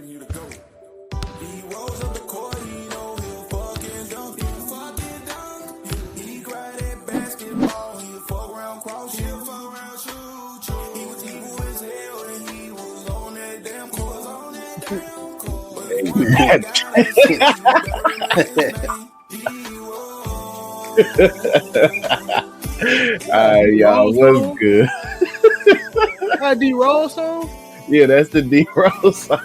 Alright, y'all, what's good? D-Roll song? Yeah, that's the D-Roll song.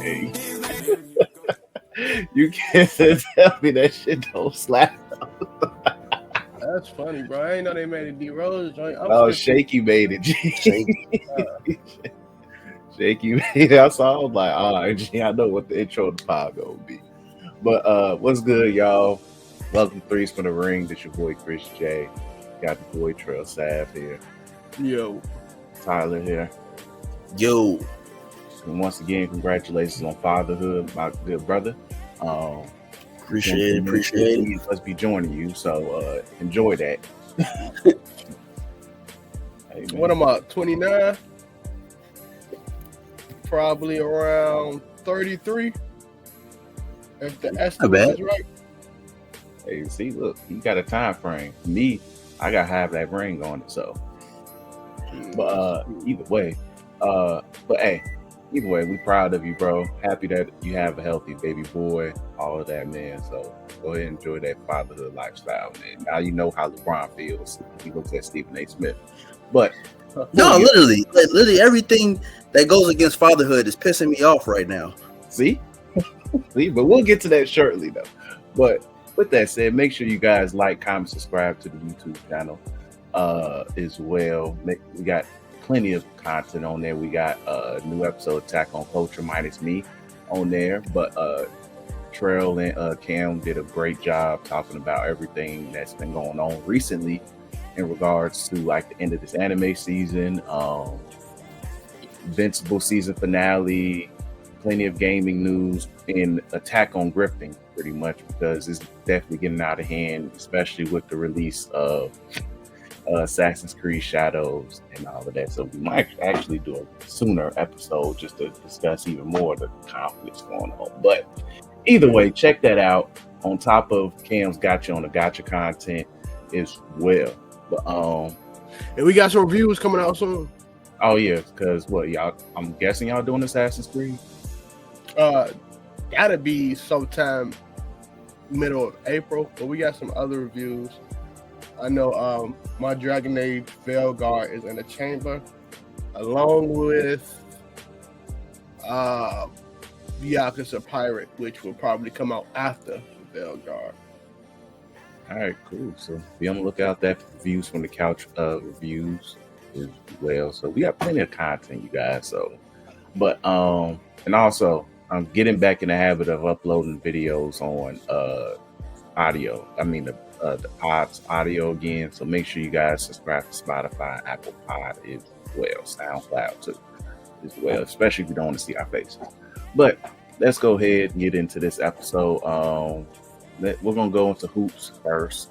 Hey. You can't tell me that shit don't slap. That's funny, bro. I ain't know they made a D-Rose joint. Oh, Shaky made it. Shaky made it. I saw. I was like, all right, G, I know what the intro to the pod gonna be. But what's good, y'all? Welcome to Threes from the Ring. This your boy Chris J. Got the boy Trail Sav here. Yo. Tyler here. Yo. And once again, congratulations on fatherhood, my good brother. Appreciate it. Let's be joining you, so enjoy that. Hey, what am I, 29? Probably around 33. If the estimate is right. Hey, see, look, you got a time frame. Me, I got to have that ring on it, so. But either way, we proud of you, bro. Happy that you have a healthy baby boy, all of that, man. So go ahead and enjoy that fatherhood lifestyle, man. Now you know how LeBron feels. He looks at Stephen A. Smith. But no, literally everything that goes against fatherhood is pissing me off right now. See, but we'll get to that shortly, though. But with that said, make sure you guys like, comment, subscribe to the YouTube channel as well. We got plenty of content on there. We got a new episode, Attack on Culture, minus me on there. But Trail and Cam did a great job talking about everything that's been going on recently in regards to like the end of this anime season, Invincible season finale, plenty of gaming news, and attack on grifting pretty much, because it's definitely getting out of hand, especially with the release of Assassin's Creed Shadows and all of that. So we might actually do a sooner episode just to discuss even more of the conflicts going on. But either way, check that out. On top of Cam's Gotcha on the Gotcha content as well. But and we got some reviews coming out soon. Oh yeah, because what y'all? I'm guessing y'all doing Assassin's Creed. Gotta be sometime middle of April, but we got some other reviews. I know my Dragon Age Veilguard is in the chamber, along with the Yakuza Pirate, which will probably come out after Veilguard. All right, cool. So be on the lookout there for reviews from the couch reviews as well. So we got plenty of content, you guys. So, but and also I'm getting back in the habit of uploading videos on audio. I mean the pods audio again. So make sure you guys subscribe to Spotify, Apple Pod as well, SoundCloud too as well, especially if you don't want to see our faces. But let's go ahead and get into this episode. We're gonna go into hoops first,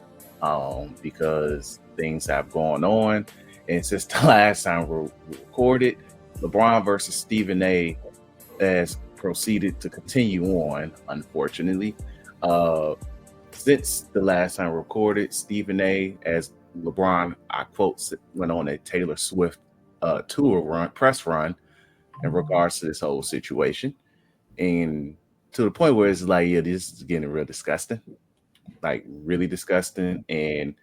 because things have gone on, and since the last time we recorded, LeBron versus Stephen A. has proceeded to continue on. Unfortunately, since the last time we recorded, Stephen A. as LeBron, I quote, went on a Taylor Swift press run in regards to this whole situation, and to the point where it's like, yeah, this is getting real disgusting, like really disgusting. And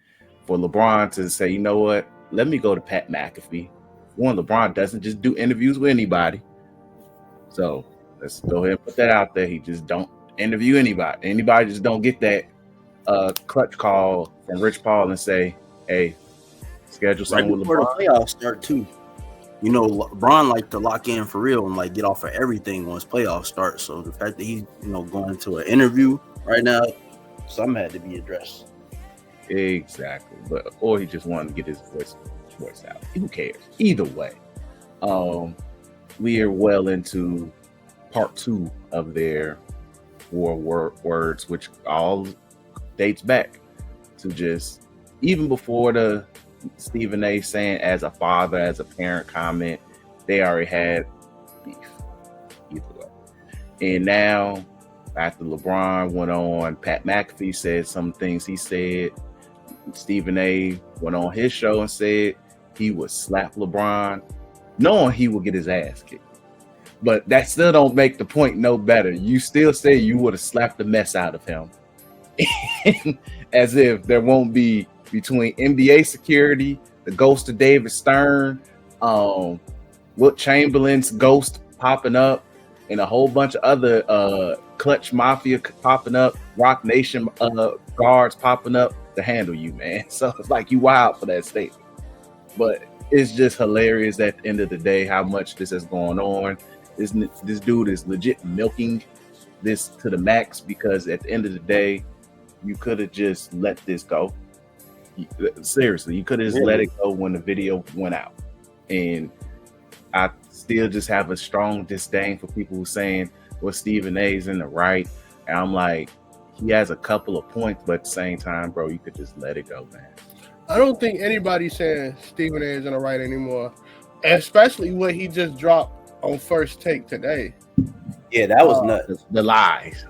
for LeBron to say, you know what, let me go to Pat McAfee. One, LeBron doesn't just do interviews with anybody. So let's go ahead and put that out there. He just don't interview anybody. Anybody just don't get that clutch call from Rich Paul and say, hey, schedule something with LeBron. Before the playoffs start too. You know, LeBron like to lock in for real and like get off of everything once playoffs start. So the fact that he's, going to an interview right now, something had to be addressed. Exactly. Or he just wanted to get his voice out. Who cares? Either way. We are well into part 2 of their war words, which all dates back to just even before the Stephen A. saying as a father, as a parent comment, they already had beef either way. And now, after LeBron went on, Pat McAfee said some things he said. Stephen A. went on his show and said he would slap LeBron, knowing he would get his ass kicked. But that still don't make the point no better. You still say you would have slapped the mess out of him. As if there won't be between NBA security, the ghost of David Stern, Wilt Chamberlain's ghost popping up, and a whole bunch of other Clutch Mafia popping up, Rock Nation guards popping up to handle you, man. So it's like you wild for that statement. But it's just hilarious at the end of the day how much this is going on. This dude is legit milking this to the max, because at the end of the day, you could have just let this go. Seriously, you could have just let it go when the video went out. And I still just have a strong disdain for people who saying, well, Stephen A is in the right. And I'm like, he has a couple of points, but at the same time, bro, you could just let it go, man. I don't think anybody's saying Stephen A is in the right anymore, especially what he just dropped on First Take today. Yeah, that was nuts. The lies.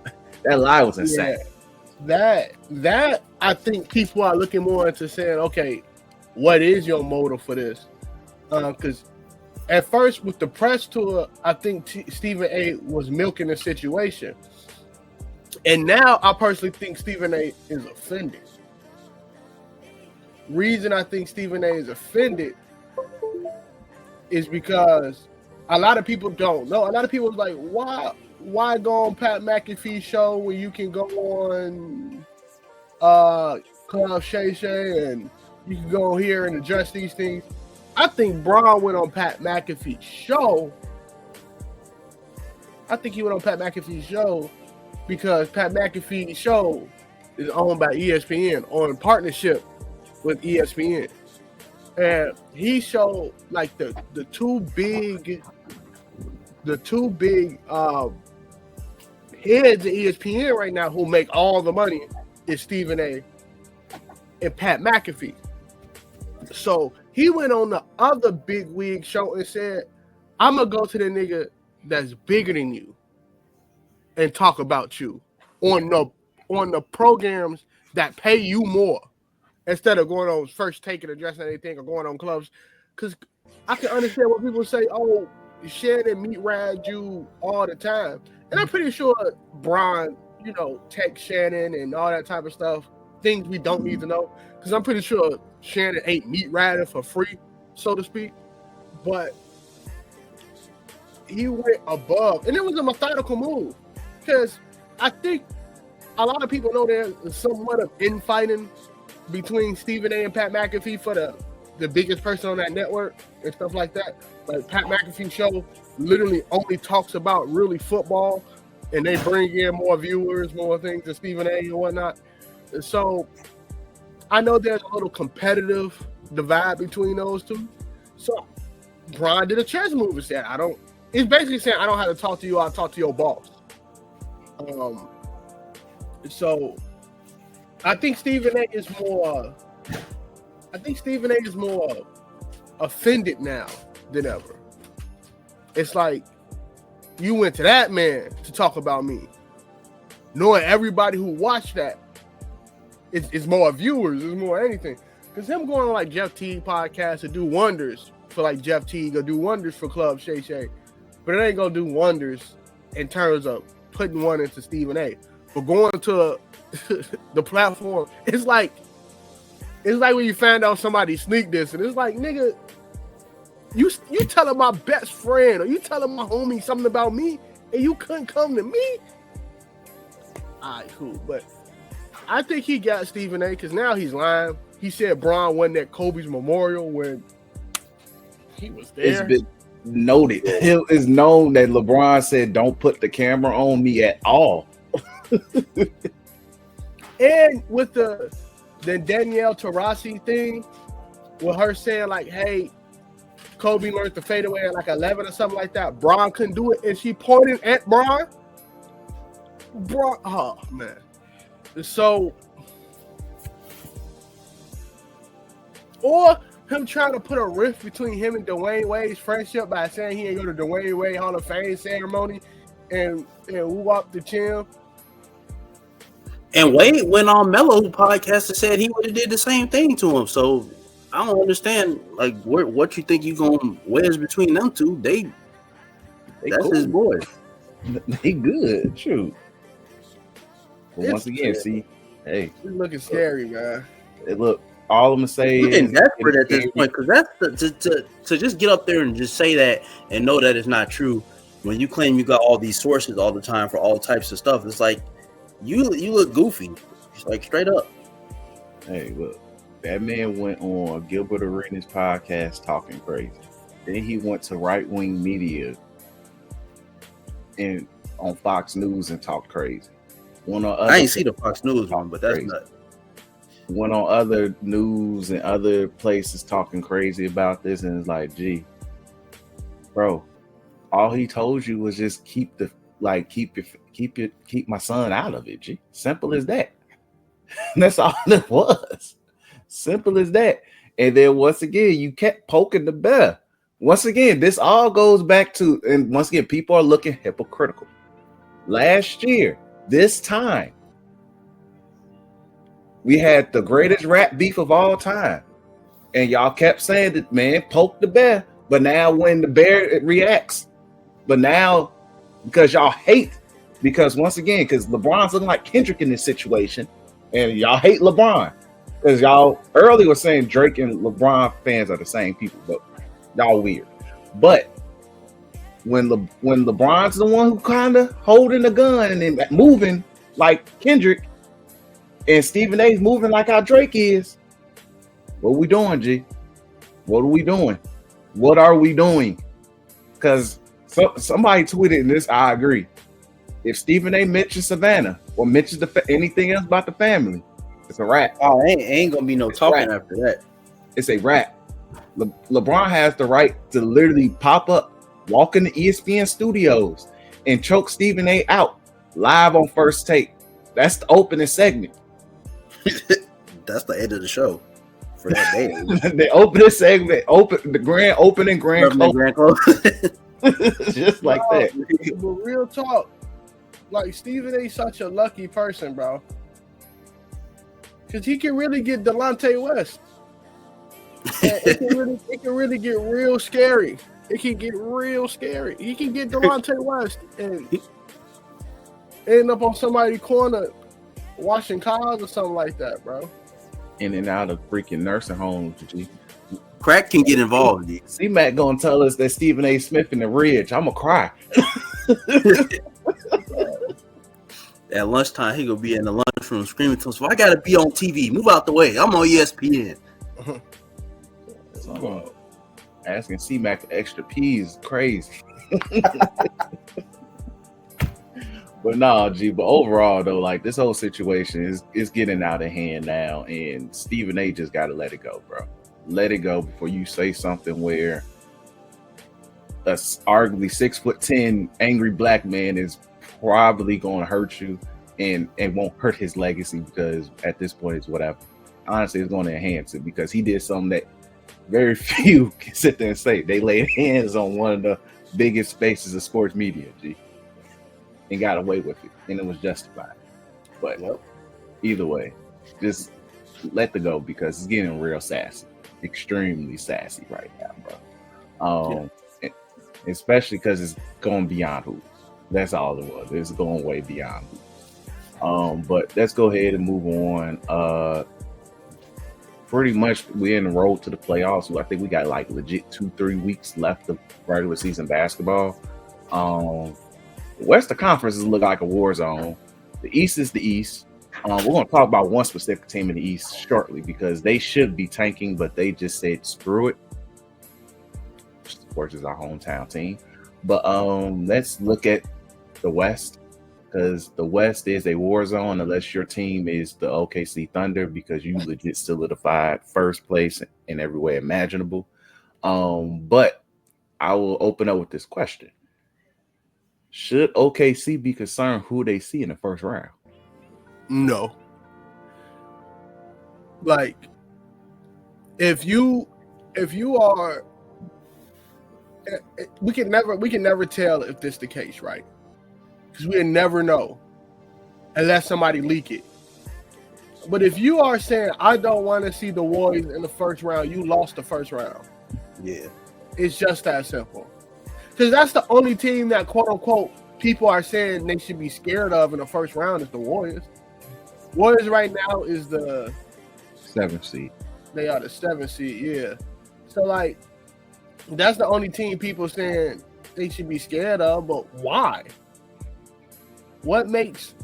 That lie was insane. Yeah, that I think people are looking more into saying, okay, what is your motive for this? Because at first with the press tour, I think Stephen A was milking the situation. And now I personally think Stephen A is offended. Reason I think Stephen A is offended is because a lot of people don't know. A lot of people is like, why go on Pat McAfee's show when you can go on Club Shay Shay and you can go here and address these things? I think Bron went on Pat McAfee's show. I think he went on Pat McAfee's show because Pat McAfee's show is owned by ESPN, or in partnership with ESPN. And he showed like the two big heads of ESPN right now who make all the money is Stephen A and Pat McAfee. So he went on the other big wig show and said, I'm gonna go to the nigga that's bigger than you and talk about you on the programs that pay you more, instead of going on First Take and addressing anything or going on clubs. Because I can understand when people say, oh, Shannon meat ride you all the time. And I'm pretty sure Bron, text Shannon and all that type of stuff, things we don't need to know. Because I'm pretty sure Shannon ain't meat riding for free, so to speak. But he went above. And it was a methodical move. Because I think a lot of people know there's somewhat of infighting between Stephen A and Pat McAfee for the biggest person on that network and stuff like that. Like Pat McAfee's show literally only talks about really football, and they bring in more viewers, more things than Stephen A and whatnot. And so I know there's a little competitive divide between those two. So Bron did a chess move and said, it's basically saying, I don't have to talk to you, I'll talk to your boss. So I think Stephen A is more offended now than ever. It's like, you went to that man to talk about me, knowing everybody who watched that is more viewers, is more anything. Because him going on like Jeff Teague podcast to do wonders for like Jeff Teague, or do wonders for Club Shay Shay, but it ain't gonna do wonders in terms of putting one into Stephen A. But going to the platform, it's like when you find out somebody sneak this, and it's like, nigga, you telling my best friend or you telling my homie something about me, and you couldn't come to me. All right, cool. But I think he got Stephen A because now he's lying. He said Bron wasn't at Kobe's memorial when he was there. It's been noted. It is known that LeBron said, "Don't put the camera on me at all." And with the Danielle Taurasi thing, with her saying like, hey, Kobe learned to fade away at like 11 or something like that. Bron couldn't do it, and she pointed at Bron. Oh man. So, or him trying to put a rift between him and Dwayne Wade's friendship by saying he ain't go to Dwayne Wade Hall of Fame ceremony and woo up the chin. And Wade went on Mello podcast and said he would have did the same thing to him. So I don't understand like what you think you gonna wedge between them two. That's cool. his boy. They good, shoot. But It's once again, good. see, hey, He's looking scary, man. look, all I'm gonna say You're is desperate at this point because that's to just get up there and just say that and know that it's not true. When you claim you got all these sources all the time for all types of stuff, it's like you look goofy, just like straight up. Hey, look, that man went on Gilbert Arenas podcast talking crazy. Then he went to right-wing media and on Fox News and talked crazy. I ain't see the Fox News one, but that's not. Went on other news and other places talking crazy about this, and it's like, gee, bro, all he told you was just keep my son out of it. Gee, simple as that. That's all it was. Simple as that. And then once again, you kept poking the bear. Once again, this all goes back to, and once again, people are looking hypocritical. Last year, this time, we had the greatest rap beef of all time. And y'all kept saying that, man, poke the bear. But now when the bear reacts, but now because y'all hate, because once again, because LeBron's looking like Kendrick in this situation, and y'all hate LeBron. Because y'all earlier were saying Drake and LeBron fans are the same people, but y'all weird. But when LeBron's the one who kind of holding the gun and then moving like Kendrick, and Stephen A's moving like how Drake is, what we doing, G? What are we doing? What are we doing? Because somebody tweeted this, I agree. If Stephen A mentions Savannah or mentions anything else about the family, it's a wrap. Oh, ain't gonna be no talking after that. It's a wrap. LeBron has the right to literally pop up, walk in the ESPN studios, and choke Stephen A out live on First Take. That's the opening segment. That's the end of the show for that day. The opening segment, the grand opening, grand close. Just like that. But real talk, like Stephen A. such a lucky person, bro. Because he can really get Delonte West. It can really get real scary. It can get real scary. He can get Delonte West and end up on somebody's corner washing cars or something like that, bro. In and out of freaking nursing homes. G. Crack can get involved. C-Mac gonna tell us that Stephen A. Smith in the Ridge. I'm gonna cry. At lunchtime, he gonna be in the lunchroom screaming to us, "Well, I gotta be on TV. Move out the way. I'm on ESPN." Asking C-Mac for extra P's is crazy. But nah, G. But overall, though, like this whole situation is getting out of hand now, and Stephen A. just got to let it go, bro. Let it go before you say something where a arguably 6'10" angry black man is probably going to hurt you, and won't hurt his legacy, because at this point it's whatever. Honestly, it's going to enhance it because he did something that very few can sit there and say. They laid hands on one of the biggest faces of sports media, G. And got away with it, and it was justified. But either way, just let the go because it's getting real sassy, extremely sassy right now, bro. Especially because it's going beyond hoops. That's all it was. It's going way beyond hoops. But let's go ahead and move on. Pretty much we're in the road to the playoffs. I think we got like legit 2-3 weeks left of regular season basketball. Western Conference look like a war zone. The East is the East. We're going to talk about one specific team in the East shortly because they should be tanking, but they just said screw it. Which, of course, is our hometown team. But let's look at the West, because the West is a war zone unless your team is the OKC Thunder, because you legit solidified first place in every way imaginable. But I will open up with this question. Should OKC be concerned who they see in the first round? No. Like, if you if you are, we can never tell if this is the case, right? Because we'll never know unless somebody leak it. But if you are saying, I don't want to see the Warriors in the first round, you lost the first round. Yeah. It's just that simple. Because that's the only team that, quote unquote, people are saying they should be scared of in the first round is the Warriors. Warriors right now is the 7th seed. They are the 7th seed, yeah. So, like, that's the only team people saying they should be scared of, but why? What makes,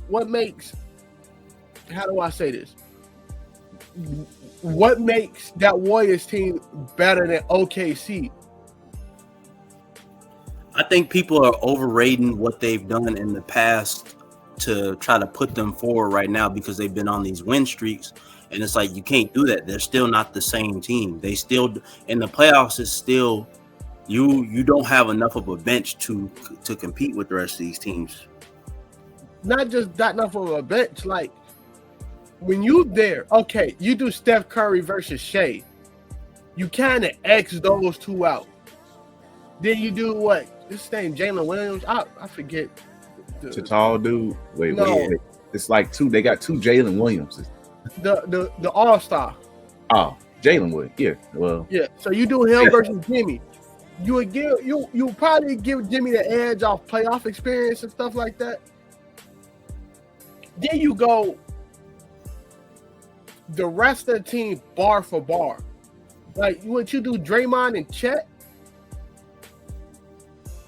how do I say this? What makes that Warriors team better than OKC? I think people are overrating what they've done in the past to try to put them forward right now because they've been on these win streaks. And it's like, you can't do that. They're still not the same team. They still, in the playoffs, is still, you don't have enough of a bench to compete with the rest of these teams. Not just that enough of a bench. Like, when you there, okay, you do Steph Curry versus Shea. You kind of X those two out. Then you do what? This name, Jalen Williams. I forget. It's a tall dude. Wait. It's like two. They got two Jalen Williams. The All-Star. Oh, Jalen Williams. Yeah. Well. Yeah. So you do him versus Jimmy. You would give you probably give Jimmy the edge off playoff experience and stuff like that. Then you go the rest of the team bar for bar. Like what you do, Draymond and Chet.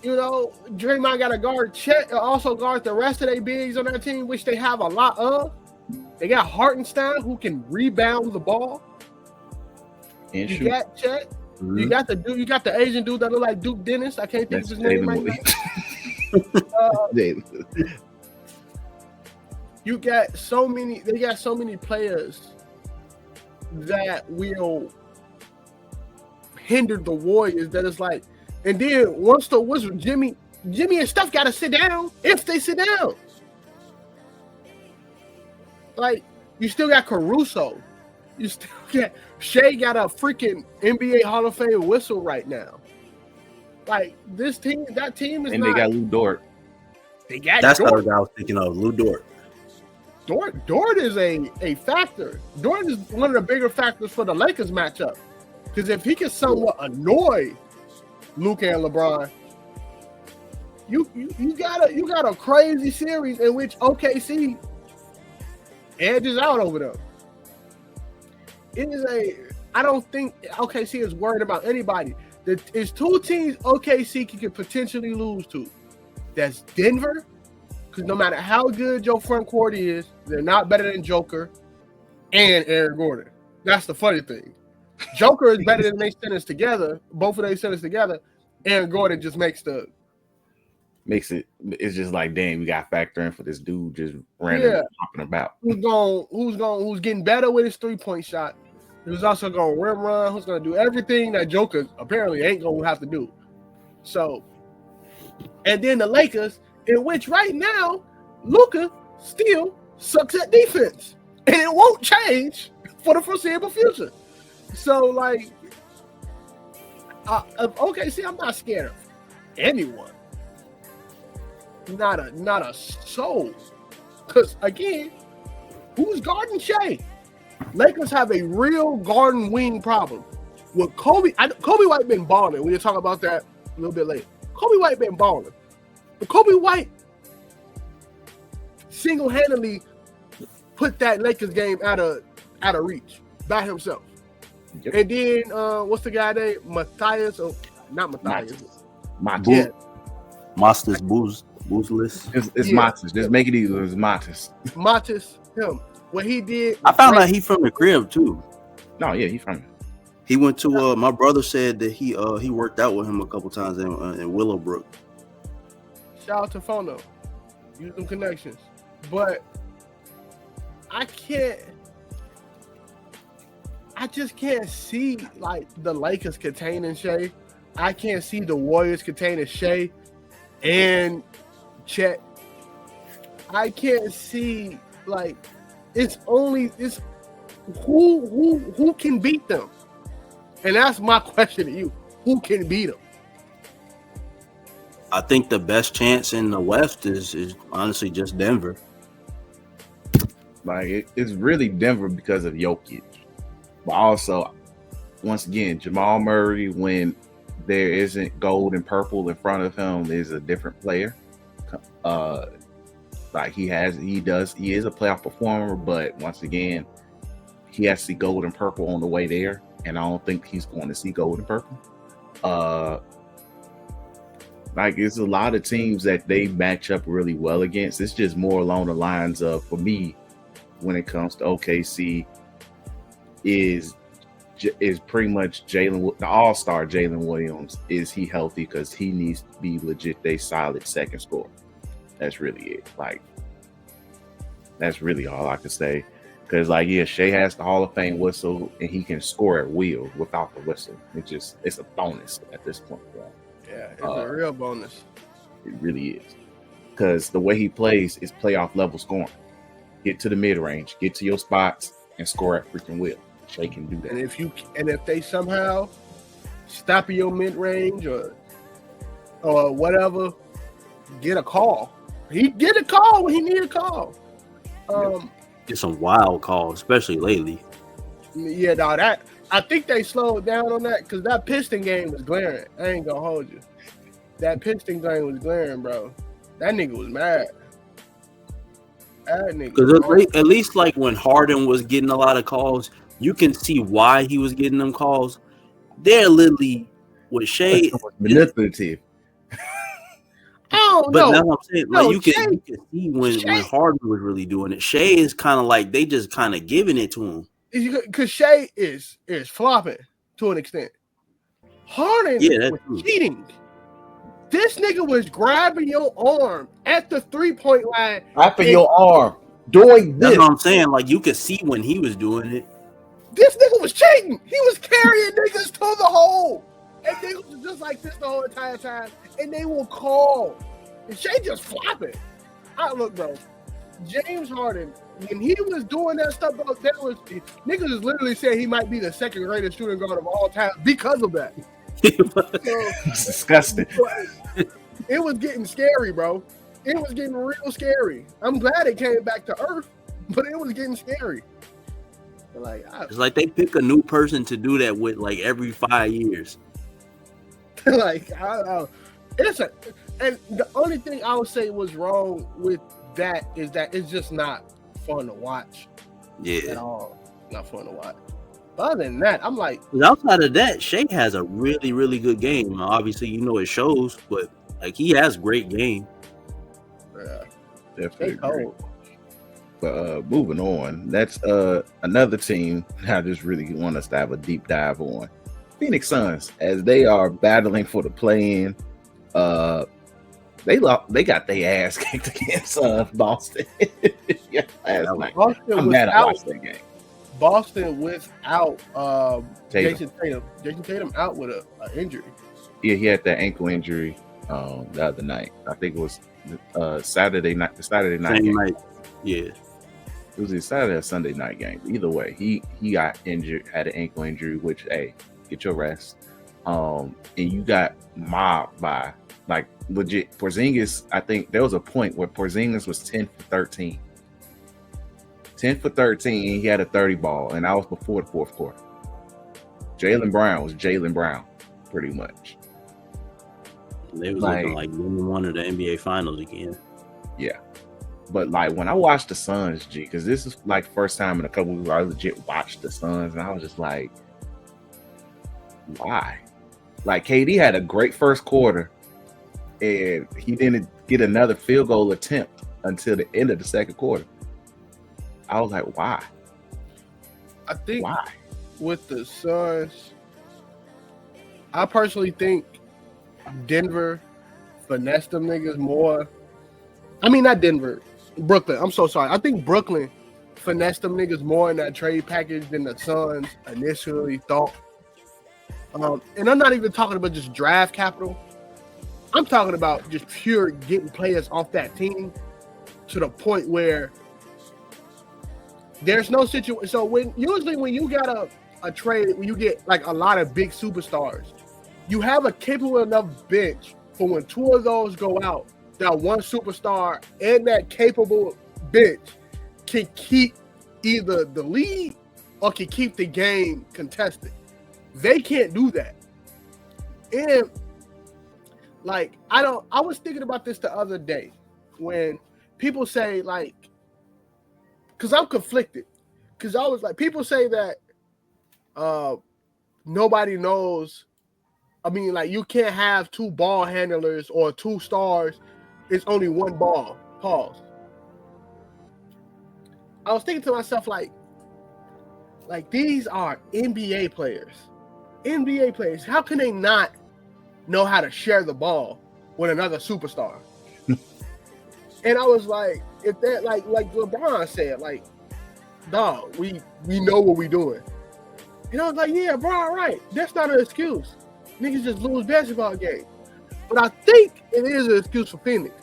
You know, Draymond got to guard Chet, also guard the rest of their bigs on that team, which they have a lot of. They got Hartenstein, who can rebound the ball. And you shoot. got Chet. Mm-hmm. You got the Asian dude that look like Duke Dennis. I can't think of his name right now. You got so many. They got so many players that will hinder the Warriors. That it's like. And then once the Wizard, Jimmy and Steph got to sit down if they sit down. Like, you still got Caruso. You still got Shea got a freaking NBA Hall of Fame whistle right now. Like, that team is and not. They got Lou Dort. That's the other guy I was thinking of, Lou Dort. Dort is a factor. Dort is one of the bigger factors for the Lakers matchup. Because if he can somewhat annoy Luka and LeBron, you got a crazy series in which OKC edges out over them. I don't think OKC is worried about anybody. There's two teams OKC can potentially lose to. That's Denver, because no matter how good your front court is, they're not better than Joker and Aaron Gordon. That's the funny thing. Joker is better than they centers together. Both of their centers together. Aaron Gordon just makes it. It's just like, damn, we got to factor in for this dude just randomly talking about. Who's getting better with his 3-point shot. Who's also going to rim run. Who's going to do everything that Joker apparently ain't going to have to do. So, and then the Lakers, in which right now Luka still sucks at defense, and it won't change for the foreseeable future. So, like, see, I'm not scared of anyone. Not a soul. Because, again, who's guarding Shea? Lakers have a real garden wing problem. With Kobe White been balling. We'll talk about that a little bit later. Kobe White been balling. But Kobe White single-handedly put that Lakers game out of reach by himself. Yep. And then what's the guy name? Matthias? Oh, not Matthias. Matthias. Yeah. Masters Boozless. It's Matthias. Just make it easy. It's Matthias. Matthias, him. What he did. I found out he from the crib too. No, yeah, he's from. He went to. My brother said that he worked out with him a couple times in Willowbrook. Shout out to Fono. Use them connections, but I just can't see like the Lakers containing Shea. I can't see the Warriors containing Shea and Chet. I can't see it's who can beat them. And that's my question to you. Who can beat them? I think the best chance in the West is honestly just Denver. Like it's really Denver because of Jokic, but also once again Jamal Murray, when there isn't gold and purple in front of him, is a different player. Like he is a playoff performer, but once again he has to see gold and purple on the way there, and I don't think he's going to see gold and purple. Like it's a lot of teams that they match up really well against. It's just more along the lines of, for me, when it comes to OKC, is pretty much the all-star Jalen Williams. Is he healthy? Because he needs to be legit a solid second scorer. That's really it. Like that's really all I can say. Because Shea has the Hall of Fame whistle and he can score at will without the whistle. It's a bonus at this point, bro. Yeah, it's a real bonus. It really is. Because the way he plays is playoff level scoring. Get to the mid range, get to your spots, and score at freaking will. Shea can do that. And if they somehow stop your mid range or whatever, get a call. He get a call when he need a call. Get some wild calls, especially lately. Yeah, no, that I think they slowed down on that because that Piston game was glaring. I ain't gonna hold you. That Piston game was glaring, bro. That nigga was mad. Because at least like when Harden was getting a lot of calls, you can see why he was getting them calls. They're literally with Shea manipulative. Oh, but no. that's what I'm saying. Like you can see when Harden was really doing it. Shea is kind of like they just kind of giving it to him. Because Shea is flopping to an extent. Harden was cheating. This nigga was grabbing your arm at the 3-point line. Wrapping your arm. Doing this. That's what I'm saying. Like you could see when he was doing it. This nigga was cheating. He was carrying niggas to the hole. And niggas was just like this the whole entire time. And they will call. And Shea just flopping. Look, bro. James Harden, when he was doing that stuff, bro, niggas is literally saying he might be the second greatest shooting guard of all time because of that. It's disgusting. It was getting scary, bro. It was getting real scary. I'm glad it came back to earth, but it was getting scary. It's like they pick a new person to do that with like every 5 years. Like, I don't know. And the only thing I would say was wrong with that is that it's just not fun to watch. Yeah. At all. Not fun to watch. But other than that, I'm like, outside of that, Shea has a really, really good game. Obviously, it shows, but like he has great game. Yeah, definitely agree. But moving on, that's another team I just really want us to have a deep dive on. Phoenix Suns, as they are battling for the play-in. They got their ass kicked against Boston. Yeah, last night. I'm mad I watched that game. Boston without Jason Tatum. Jason Tatum out with an injury. Yeah, he had that ankle injury the other night. I think it was Saturday night. The Saturday night game. Yeah. It was a Saturday or Sunday night game. Either way, he got injured, had an ankle injury, which, hey, get your rest. And you got mobbed by, like, legit Porzingis. I think there was a point where Porzingis was 10 for 13. 10 for 13, and he had a 30 ball, and that was before the fourth quarter. Jaylen Brown was Jaylen Brown, pretty much. They was looking like one of the NBA Finals again. Yeah. But, like, when I watched the Suns, because this is, like, first time in a couple weeks where I legit watched the Suns, and I was just like, why? Like, KD had a great first quarter, and he didn't get another field goal attempt until the end of the second quarter. I was like, why? I think with the Suns, I personally think Denver finessed them niggas more. I mean, not Denver, Brooklyn. I'm so sorry. I think Brooklyn finessed them niggas more in that trade package than the Suns initially thought. And I'm not even talking about just draft capital. I'm talking about just pure getting players off that team to the point where there's no situation. So usually when you got a trade when you get like a lot of big superstars, you have a capable enough bench for when two of those go out, that one superstar and that capable bench can keep either the lead or can keep the game contested. They can't do that. And like I was thinking about this the other day when people say like, because I'm conflicted. Because I was like, people say that nobody knows. I mean, like, you can't have two ball handlers or two stars. It's only one ball. Pause. I was thinking to myself, like these are NBA players. NBA players. How can they not know how to share the ball with another superstar? And I was like, if that, like LeBron said, like, dog, we know what we doing. And I was like, yeah, bro, right. That's not an excuse. Niggas just lose basketball games. But I think it is an excuse for Phoenix.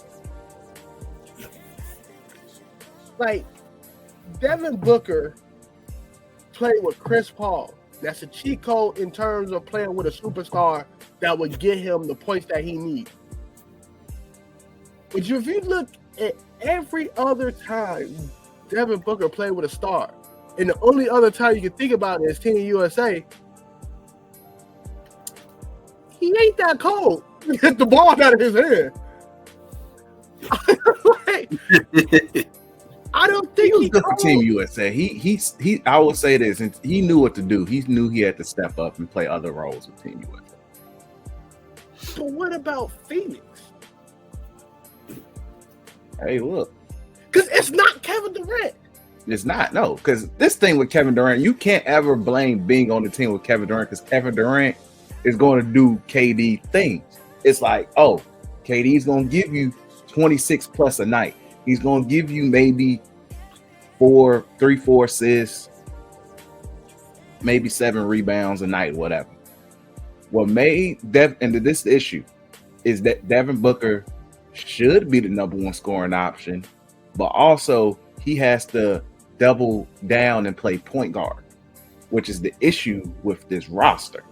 Like, Devin Booker played with Chris Paul. That's a cheat code in terms of playing with a superstar that would get him the points that he needs. But if you look at every other time Devin Booker played with a star, and the only other time you can think about it is Team USA, he ain't that cold. He hit the ball out of his hand. Like, I don't think he was good for Team USA. He I will say this, and he knew what to do. He knew he had to step up and play other roles with Team USA. But what about Phoenix? Hey, look. Because it's not Kevin Durant. It's not, no. Because this thing with Kevin Durant, you can't ever blame being on the team with Kevin Durant because Kevin Durant is going to do KD things. It's like, oh, KD's going to give you 26 plus a night. He's going to give you maybe 4 assists, maybe 7 rebounds a night, whatever. What made this issue is that Devin Booker should be the number one scoring option, but also he has to double down and play point guard, which is the issue with this roster.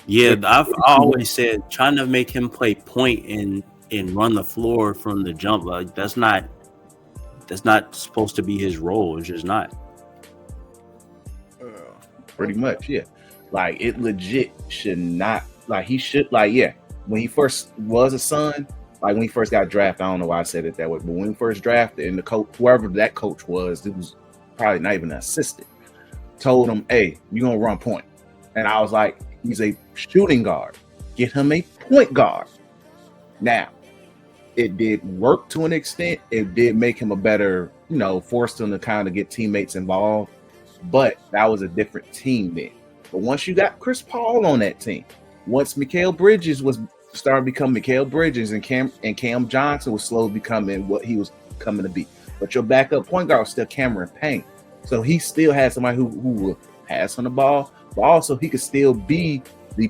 Yeah, I always said trying to make him play point and run the floor from the jump, like that's not supposed to be his role. It's just not. Pretty much, yeah. Like it legit should not. Like he should. Like yeah, when he first was a Sun, like when he first got drafted, I don't know why I said it that way, but when he first drafted, and the coach, whoever that coach was, it was probably not even an assistant, told him, "Hey, you're gonna run point," and I was like, "He's a shooting guard. Get him a point guard." Now, it did work to an extent. It did make him a better, forced him to kind of get teammates involved. But that was a different team then. But once you got Chris Paul on that team, once Mikal Bridges started becoming Mikal Bridges, and Cam Johnson was slowly becoming what he was coming to be. But your backup point guard was still Cameron Payne. So he still had somebody who will pass on the ball, but also he could still be the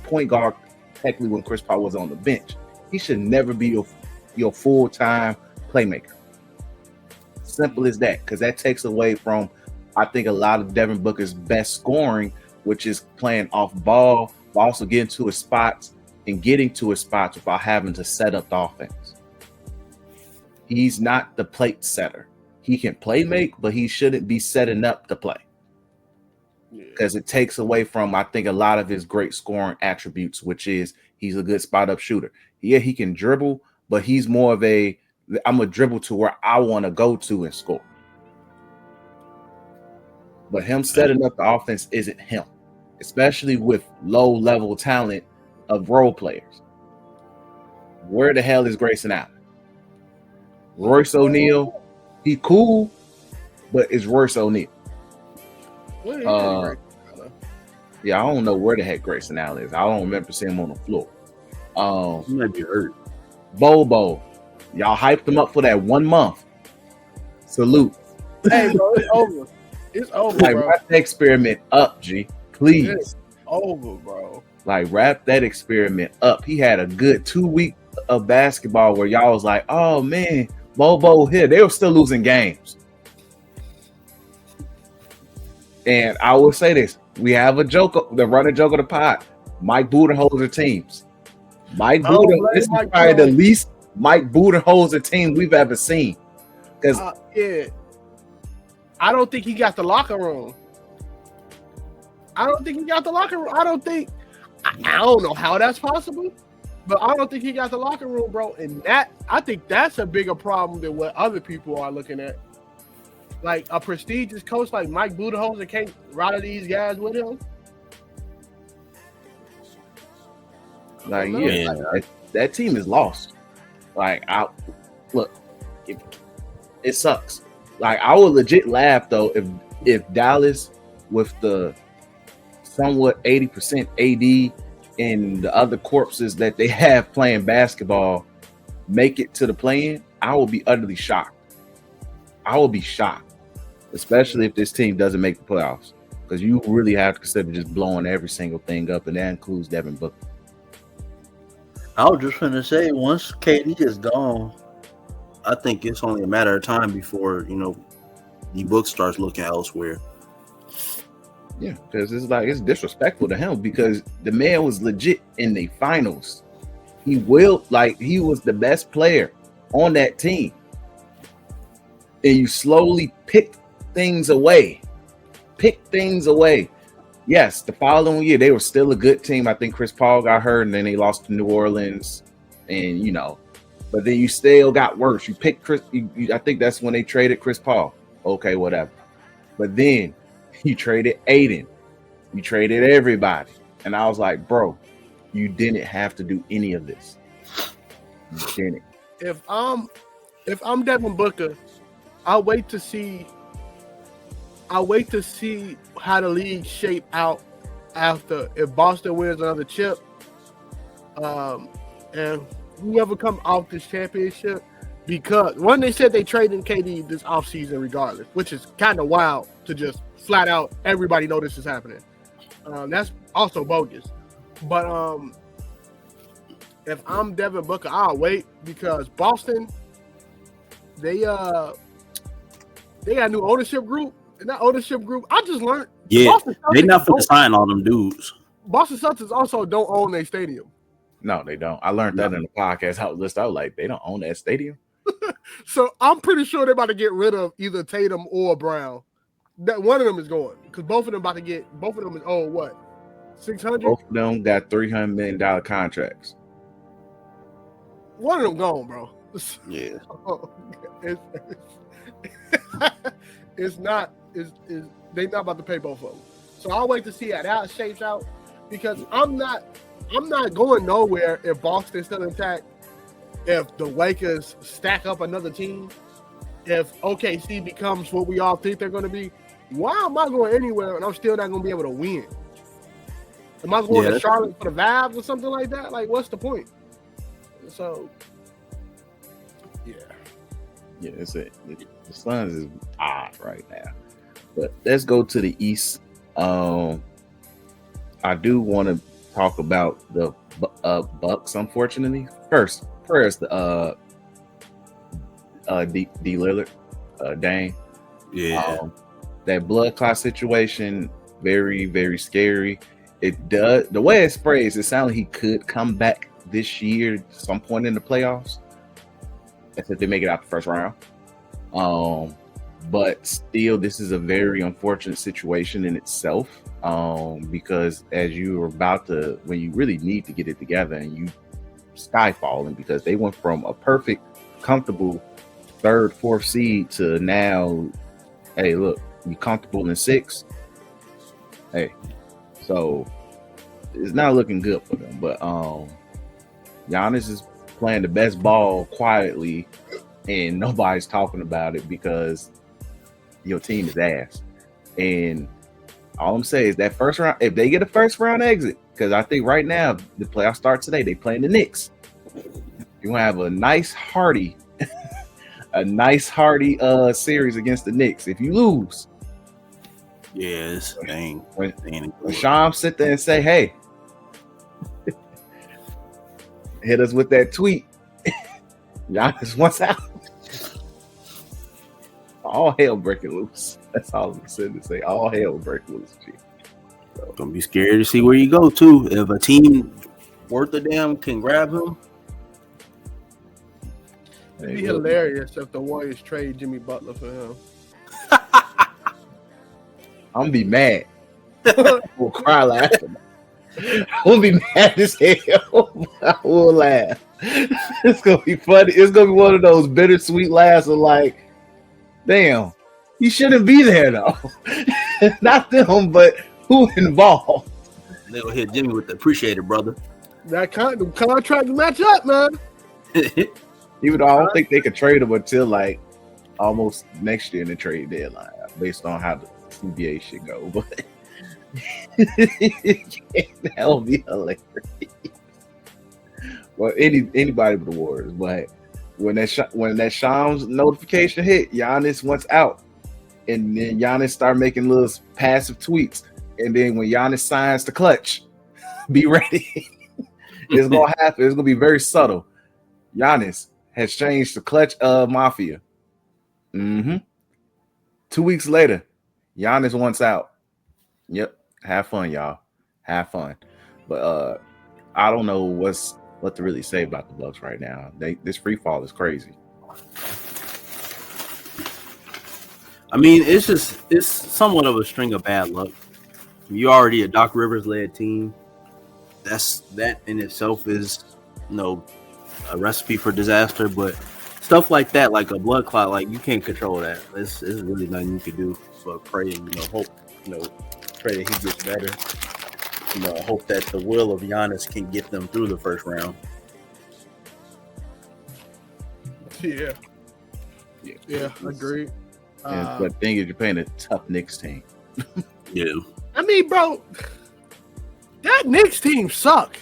point guard technically when Chris Paul was on the bench. He should never be your full-time playmaker. Simple as that, because that takes away from, I think, a lot of Devin Booker's best scoring, which is playing off ball, but also getting to his spots without having to set up the offense. He's not the plate setter. He can play make, but he shouldn't be setting up to play. Because it takes away from, I think, a lot of his great scoring attributes, which is he's a good spot up shooter. Yeah, he can dribble, but he's more of I'm a dribble to where I want to go to and score. But him setting up the offense isn't him, especially with low-level talent of role players. Where the hell is Grayson Allen? Royce O'Neal, he cool, but it's Royce O'Neal. Yeah, I don't know where the heck Grayson Allen is. I don't remember seeing him on the floor. He might be hurt. Bobo, y'all hyped him up for that 1 month. Salute. Hey, bro, it's over. It's over, like, bro. wrap that experiment up, G. Please. It's over, bro. Like, wrap that experiment up. He had a good 2 weeks of basketball where y'all was like, oh, man, Bobo here. They were still losing games. And I will say this: we have a joke, the running joke of the pod. Mike Budenholzer teams. Mike This is probably the least Mike Budenholzer team we've ever seen. Because I don't think he got the locker room. I don't think. I don't know how that's possible, but I don't think he got the locker room, bro. And I think that's a bigger problem than what other people are looking at. Like a prestigious coach like Mike Budenholzer can't rally these guys with him. Like, that team is lost. Like, it sucks. Like, I would legit laugh though if Dallas with the somewhat 80% AD and the other corpses that they have playing basketball make it to the play-in. I will be utterly shocked. I will be shocked, especially if this team doesn't make the playoffs, because you really have to consider just blowing every single thing up, and that includes Devin Booker. I was just going to say, once KD is gone, I think it's only a matter of time before, the book starts looking elsewhere. Yeah, because it's disrespectful to him, because the man was legit in the finals. He was the best player on that team. And you slowly pick things away. Yes, the following year, they were still a good team. I think Chris Paul got hurt, and then they lost to New Orleans. And, but then you still got worse. You picked Chris. I think that's when they traded Chris Paul. Okay, whatever. But then you traded Aiden. You traded everybody. And I was like, bro, you didn't have to do any of this. You didn't. If I'm Devin Booker, I'll wait to see how the league shape out after if Boston wins another chip, and whoever come off this championship, because one, they said they traded KD this offseason regardless, which is kind of wild to just flat out everybody know this is happening. That's also bogus. But if I'm Devin Booker, I'll wait, because Boston, they got a new ownership group. And that ownership group, I just learned. Yeah, they not finna sign all them dudes. Boston Celtics also don't own their stadium. No, they don't. I learned that in the podcast. I was like, they don't own that stadium. So I'm pretty sure they're about to get rid of either Tatum or Brown. That one of them is going, because both of them is owed what? 600? Both of them got $300 million contracts. One of them gone, bro. Yeah. They're not about to pay both of them. So I'll wait to see how that shapes out, because I'm not going nowhere if Boston's still intact, if the Lakers stack up another team, if OKC becomes what we all think they're going to be. Why am I going anywhere and I'm still not going to be able to win? Am I going to Charlotte for the Vibes or something like that? Like, what's the point? So, yeah, the Suns is odd right now. But let's go to the East. I do want to talk about the Bucks, unfortunately. First, prayers to D Lillard, Dame. Yeah. That blood clot situation, very, very scary. It does, the way it's phrased, it sounds like he could come back this year some point in the playoffs. That's if they make it out the first round. But still, this is a very unfortunate situation in itself, because as you were about to, when you really need to get it together, and you skyfalling, because they went from a perfect, comfortable 3rd, 4th seed to now, hey, look, you comfortable in 6. Hey, so it's not looking good for them. But Giannis is playing the best ball quietly, and nobody's talking about it because your team is ass. And all I'm saying is that first round, if they get a first round exit, because I think right now the playoffs start today, they playing the Knicks. You want to have a nice hearty series against the Knicks. If you lose, yes, dang. When Sean sit there and say, "Hey, hit us with that tweet," Giannis wants out. All hell breaking loose. That's all I'm saying to say. All hell break loose, G. Gonna be scared to see where you go too. If a team worth a damn can grab him, It'd be hilarious if the Warriors trade Jimmy Butler for him. I'm gonna be mad. We'll cry laughing. I'm gonna be mad as hell. I will laugh. It's gonna be funny. It's gonna be one of those bittersweet laughs of like, damn, he shouldn't be there though. Not them, but who involved? they'll hit Jimmy with the appreciated, brother. That contract match up, man. Even though I don't think they could trade him until like almost next year in the trade deadline, based on how the CBA should go. But that'll be hilarious. Well, anybody but the Warriors. But when that Shams notification hit, Giannis wants out, and then Giannis start making little passive tweets, and then when Giannis signs the clutch, be ready. It's gonna happen. It's gonna be very subtle. Giannis has changed the clutch of Mafia. 2 weeks later, Giannis wants out. Yep. Have fun, y'all. Have fun. But I don't know what to really say about the Bucks right now. This free fall is crazy. I mean, it's somewhat of a string of bad luck. You already a Doc Rivers led team. That in itself is, a recipe for disaster. But stuff like that, like a blood clot, like you can't control that. It's really nothing you can do but pray and hope, pray that he gets better. Hope that the will of Giannis can get them through the first round. Yeah, agreed. But the thing is, you're playing a tough Knicks team. Yeah. I mean, bro, that Knicks team suck.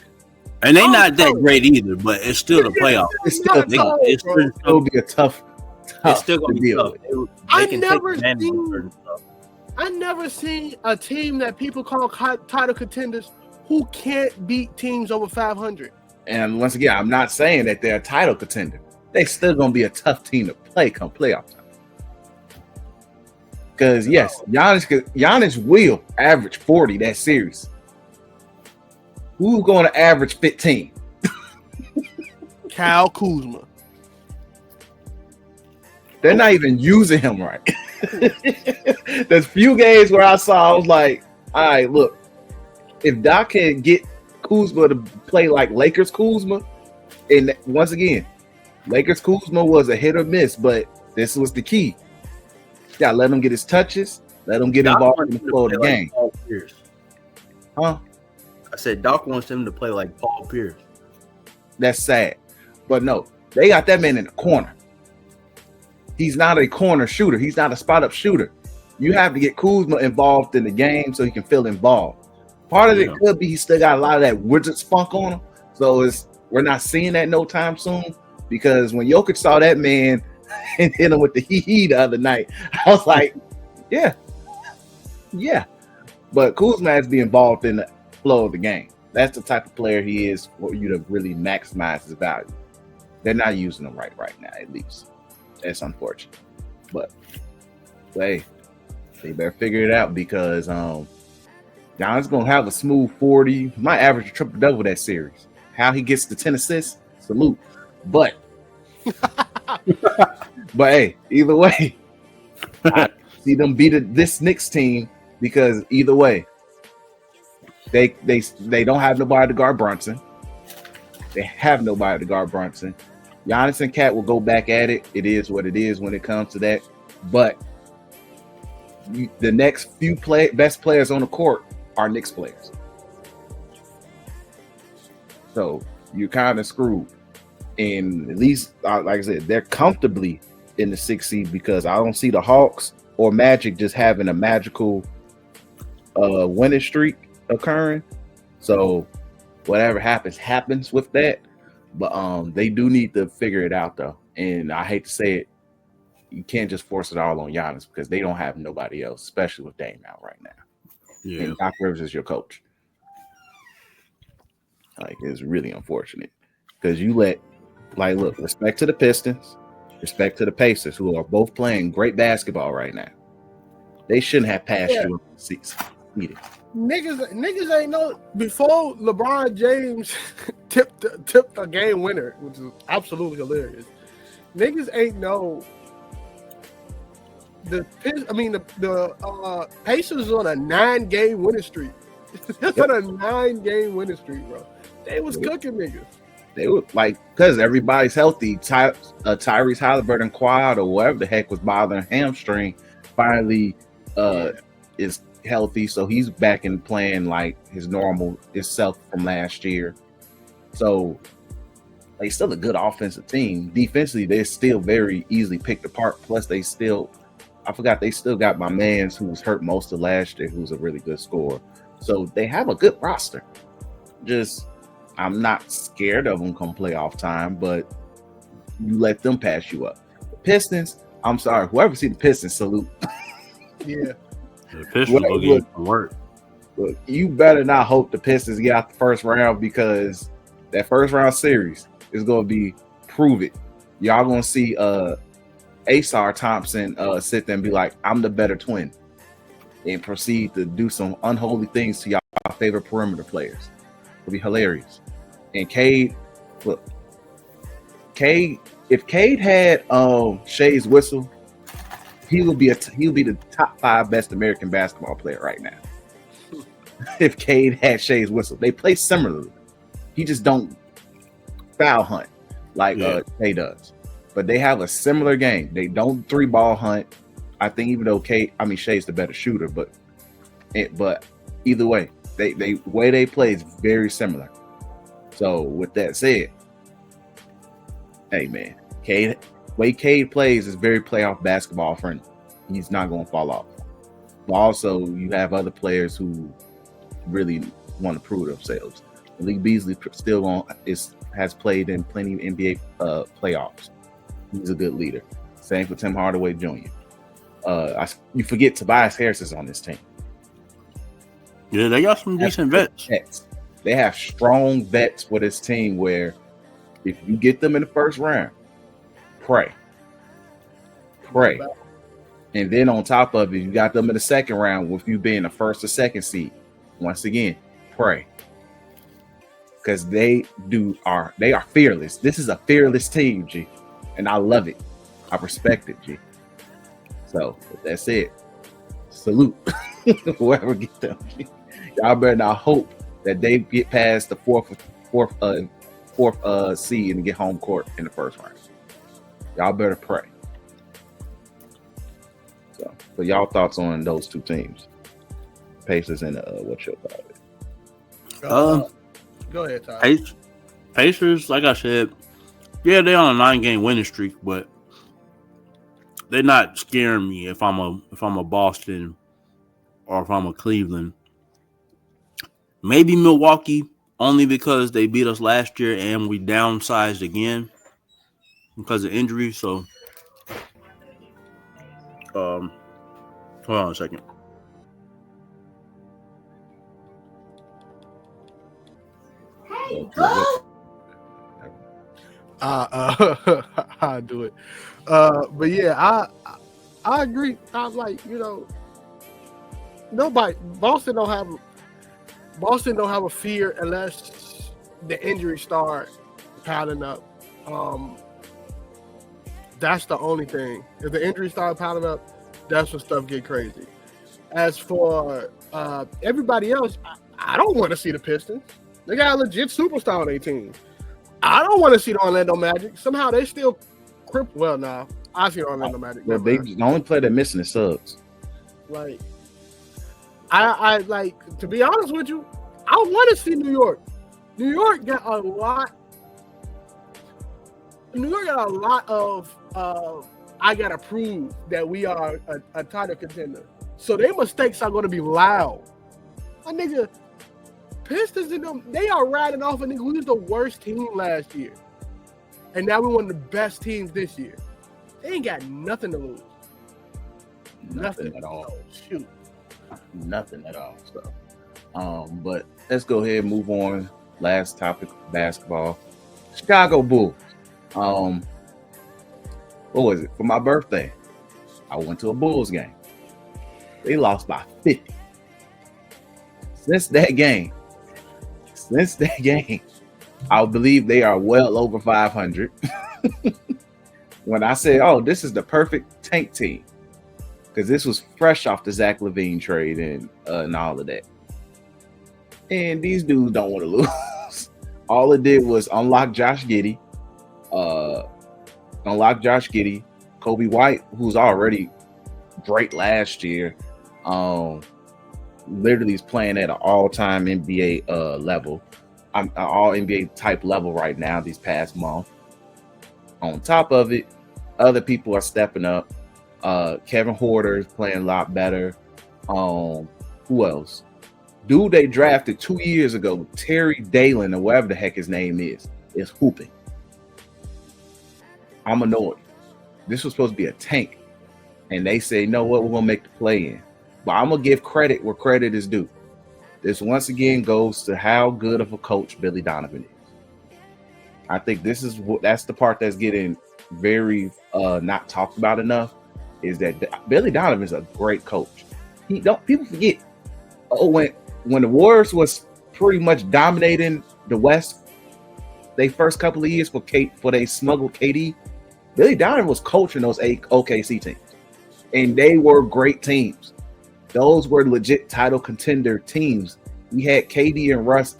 And they not that great either, but it's still the playoffs. It's still be a tough. It's still gonna be tough. I never seen a team that people call title contenders who can't beat teams over 500. And once again, I'm not saying that they're a title contender. They still gonna be a tough team to play come playoff time. Because yes, Giannis will average 40 that series. Who's going to average 15? Kyle Kuzma. They're not even using him right. There's few games where I was like, all right, look, if Doc can get Kuzma to play like Lakers Kuzma, and once again, Lakers Kuzma was a hit or miss, but this was the key. You gotta let him get his touches, let him get involved in the flow of the game. Huh? I said Doc wants him to play like Paul Pierce. That's sad. But no, they got that man in the corner. He's not a corner shooter. He's not a spot-up shooter. You have to get Kuzma involved in the game so he can feel involved. Part of it could be he still got a lot of that Wizards funk on him. So we're not seeing that no time soon, because when Jokic saw that man and hit him with the hee the other night, I was like, yeah. But Kuzma has to be involved in the flow of the game. That's the type of player he is for you to really maximize his value. They're not using him right now, at least. That's unfortunate. But hey, they better figure it out, because Giannis gonna have a smooth 40. Might average a triple double that series. How he gets the 10 assists, salute. But hey, either way, I see them beat this Knicks team, because either way, they don't have nobody to guard Brunson. They have nobody to guard Brunson. Giannis and Cat will go back at it. It is what it is when it comes to that. But the next few best players on the court are Knicks players. So you're kind of screwed. And at least, like I said, they're comfortably in the 6th seed, because I don't see the Hawks or Magic just having a magical winning streak occurring. So whatever happens with that. But they do need to figure it out, though. And I hate to say it, you can't just force it all on Giannis, because they don't have nobody else, especially with Dame out right now. Yeah. And Doc Rivers is your coach. Like, it's really unfortunate, because you look, respect to the Pistons, respect to the Pacers, who are both playing great basketball right now. They shouldn't have passed Yeah. you in the seats. Niggas ain't know before LeBron James tipped a game winner, which is absolutely hilarious. Niggas ain't know the Pacers on a 9-game winning streak. It's on a 9-game winning streak, bro. They was cooking niggas. They were like, because everybody's healthy. Tyrese Halliburton, quad or whatever the heck was bothering hamstring, finally is healthy, so he's back and playing like his normal self from last year. So they still a good offensive team. Defensively, they're still very easily picked apart. Plus, they still got my mans who was hurt most of last year, who's a really good scorer. So they have a good roster. Just I'm not scared of them come playoff time, but you let them pass you up. The Pistons, I'm sorry, whoever see the Pistons, salute. Yeah. The Pistons will get some work. Look, you better not hope the Pistons get out the first round, because that first round series is going to be prove it. Y'all going to see Asar Thompson sit there and be like, I'm the better twin, and proceed to do some unholy things to y'all favorite perimeter players. It'll be hilarious. And Cade, look, if Cade had Shea's whistle, he'll be the top 5 best American basketball player right now. If Cade had Shea's whistle, they play similarly. He just don't foul hunt like Cade does, but they have a similar game. They don't 3-ball hunt. I think even though Shea's the better shooter, but either way, they way they play is very similar. So with that said, hey man, way Cade plays is very playoff basketball friendly. He's not going to fall off. But also, you have other players who really want to prove themselves. Lee Beasley still has played in plenty of NBA playoffs. He's a good leader. Same for Tim Hardaway Jr. You forget Tobias Harris is on this team. Yeah, they got some decent vets. They have strong vets for this team where if you get them in the first round, pray. And then on top of it, you got them in the second round with you being the first or second seed. Once again, pray. Because they are fearless. This is a fearless team, G. And I love it. I respect it, G. So that's it. Salute whoever get them. Y'all better not hope that they get past the fourth seed and get home court in the first round. Y'all better pray. So, but y'all thoughts on those two teams, Pacers and what's your thought? Go ahead, Ty. Pacers, like I said, yeah, they're on a 9-game winning streak, but they're not scaring me if I'm a Boston or if I'm a Cleveland. Maybe Milwaukee, only because they beat us last year and we downsized again because of injury. So, hold on a second. Hey, go. I'll do it. But yeah, I agree. I'm like, Boston don't have a fear unless the injuries start piling up. That's the only thing. If the injuries start piling up, that's when stuff get crazy. As for everybody else, I don't want to see the Pistons. They got a legit superstar on their team. I don't want to see the Orlando Magic. Somehow they still crippled. Well, now I see Orlando Magic. Well, the only player that missing is Suggs. Like, I like, to be honest with you, I want to see New York. New York got a lot of I gotta prove that we are a title contender. So their mistakes are gonna be loud. My nigga, Pistons in them, they are riding off a nigga who was the worst team last year. And now we're one of the best teams this year. They ain't got nothing to lose. Nothing at all. Oh, shoot. Nothing at all. So, but let's go ahead and move on. Last topic, basketball. Chicago Bulls. What was it? For my birthday, I went to a Bulls game. They lost by 50. Since that game, I believe they are well over 500. When I say, oh, this is the perfect tank team, because this was fresh off the Zach LaVine trade and all of that. And these dudes don't want to lose. All it did was unlock Josh Giddey. Kobe White, who's already great last year, literally is playing at an all-time NBA level. I'm all NBA type level right now these past month. On top of it, other people are stepping up. Kevin Huerter is playing a lot better. Who else? Dude they drafted 2 years ago, Terry Dalen, or whatever the heck his name is hooping. I'm annoyed. This was supposed to be a tank. And they say, you know what, we're going to make the play in. But I'm going to give credit where credit is due. This once again goes to how good of a coach Billy Donovan is. I think that's the part that's getting very not talked about enough, is that Billy Donovan is a great coach. People forget. Oh, when the Warriors was pretty much dominating the West, they first couple of years for they smuggled KD, Billy Donovan was coaching those 8 OKC teams, and they were great teams. Those were legit title contender teams. We had KD and Russ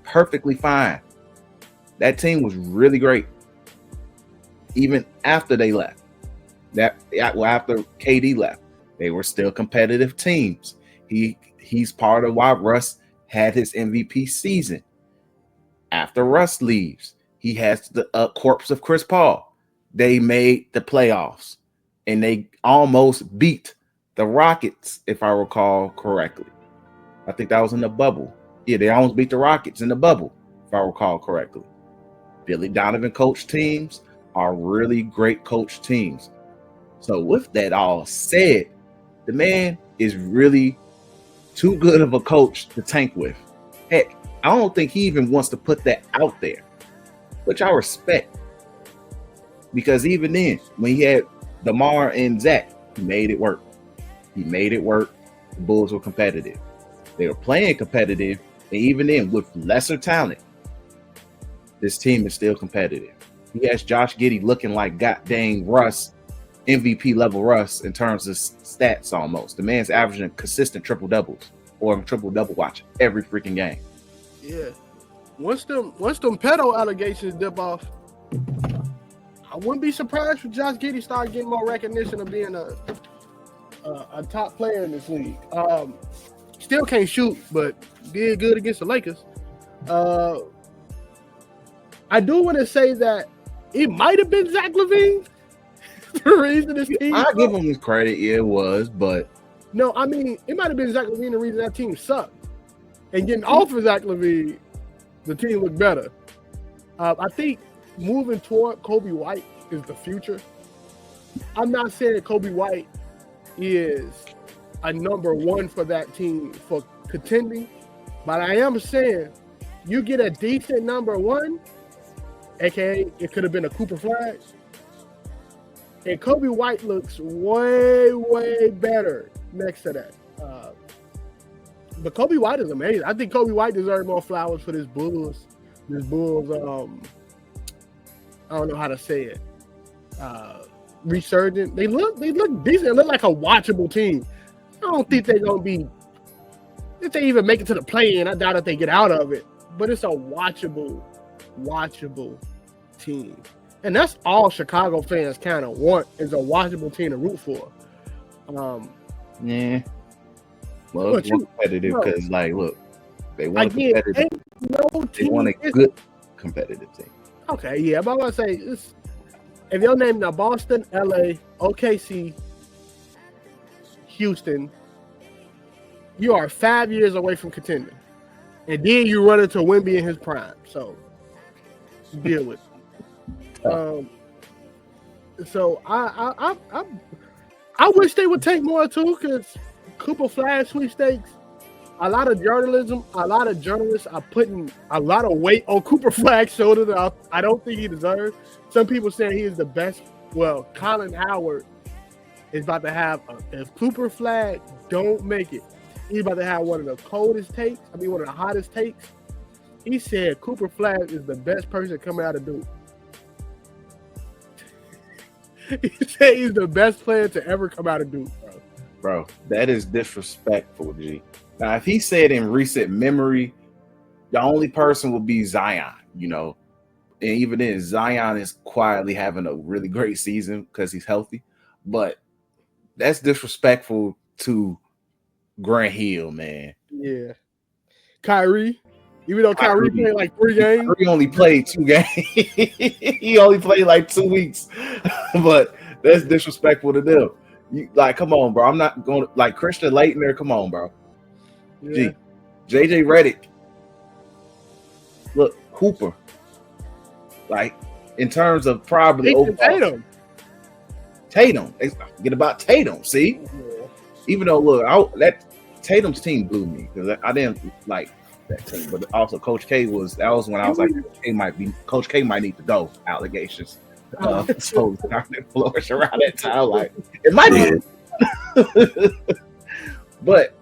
perfectly fine. That team was really great, even after they left. After KD left, they were still competitive teams. He's part of why Russ had his MVP season. After Russ leaves, he has the corpse of Chris Paul. They made the playoffs, and they almost beat the Rockets, if I recall correctly. I think that was in the bubble. Yeah, they almost beat the Rockets in the bubble, if I recall correctly. Billy Donovan coach teams are really great coach teams. So with that all said, the man is really too good of a coach to tank with. Heck, I don't think he even wants to put that out there, which I respect. Because even then, when he had DeMar and Zach, he made it work. The Bulls were competitive. They were playing competitive, and even then, with lesser talent, this team is still competitive. He has Josh Giddey looking like goddamn Russ, MVP level Russ in terms of stats almost. The man's averaging consistent triple doubles or triple double watch every freaking game. Yeah. Once them pedo allegations dip off, I wouldn't be surprised if Josh Giddey started getting more recognition of being a top player in this league. Still can't shoot, but did good against the Lakers. I do want to say that it might have been Zach LaVine. The reason this team I give him his credit, yeah, it was, but no, I mean it might have been Zach LaVine the reason that team sucked. And getting off of Zach LaVine, the team looked better. I think moving toward Kobe White is the future. I'm not saying Kobe White is a number one for that team for contending, but I am saying you get a decent number one, aka it could have been a Cooper Flag, and Kobe White looks way, way better next to that. But Kobe White is amazing. I think Kobe White deserves more flowers for this Bulls. I don't know how to say it. Resurgent. They look decent. They look like a watchable team. I don't think they're gonna be. If they even make it to the play-in, I doubt if they get out of it. But it's a watchable team, and that's all Chicago fans kind of want, is a watchable team to root for. Yeah. Well, it's more competitive because, like, look, they want a competitive. They want a good competitive team. Okay, yeah, but I want to say, if your name now Boston, LA, OKC, Houston, you are 5 years away from contending, and then you run into Wemby in his prime. So deal with it. So I wish they would take more too, because Cooper Flag sweepstakes. A lot of journalists are putting a lot of weight on Cooper Flag's shoulders that I don't think he deserves. Some people saying he is the best. Well, Colin Howard is about to have, if Cooper Flag don't make it, he's about to have one of the coldest takes. I mean, one of the hottest takes. He said Cooper Flag is the best person coming out of Duke. He said he's the best player to ever come out of Duke, bro. Bro, that is disrespectful, G. Now, if he said in recent memory, the only person would be Zion, you know. And even then, Zion is quietly having a really great season because he's healthy. But that's disrespectful to Grant Hill, man. Yeah. Kyrie, even though Kyrie played like 3 games. Kyrie only played 2 games. He only played like 2 weeks. But that's disrespectful to them. You, like, come on, bro. I'm not going to, like, Christian Laettner, come on, bro. Yeah. JJ Redick. Look, Hooper. Like, in terms of probably overall, Tatum. Forget about Tatum. See, even though look, that Tatum's team blew me because I didn't like that team, but also Coach K was. That was when I was like, Coach K might need to go. Allegations. So starting to flourish around that time. Like it might be, but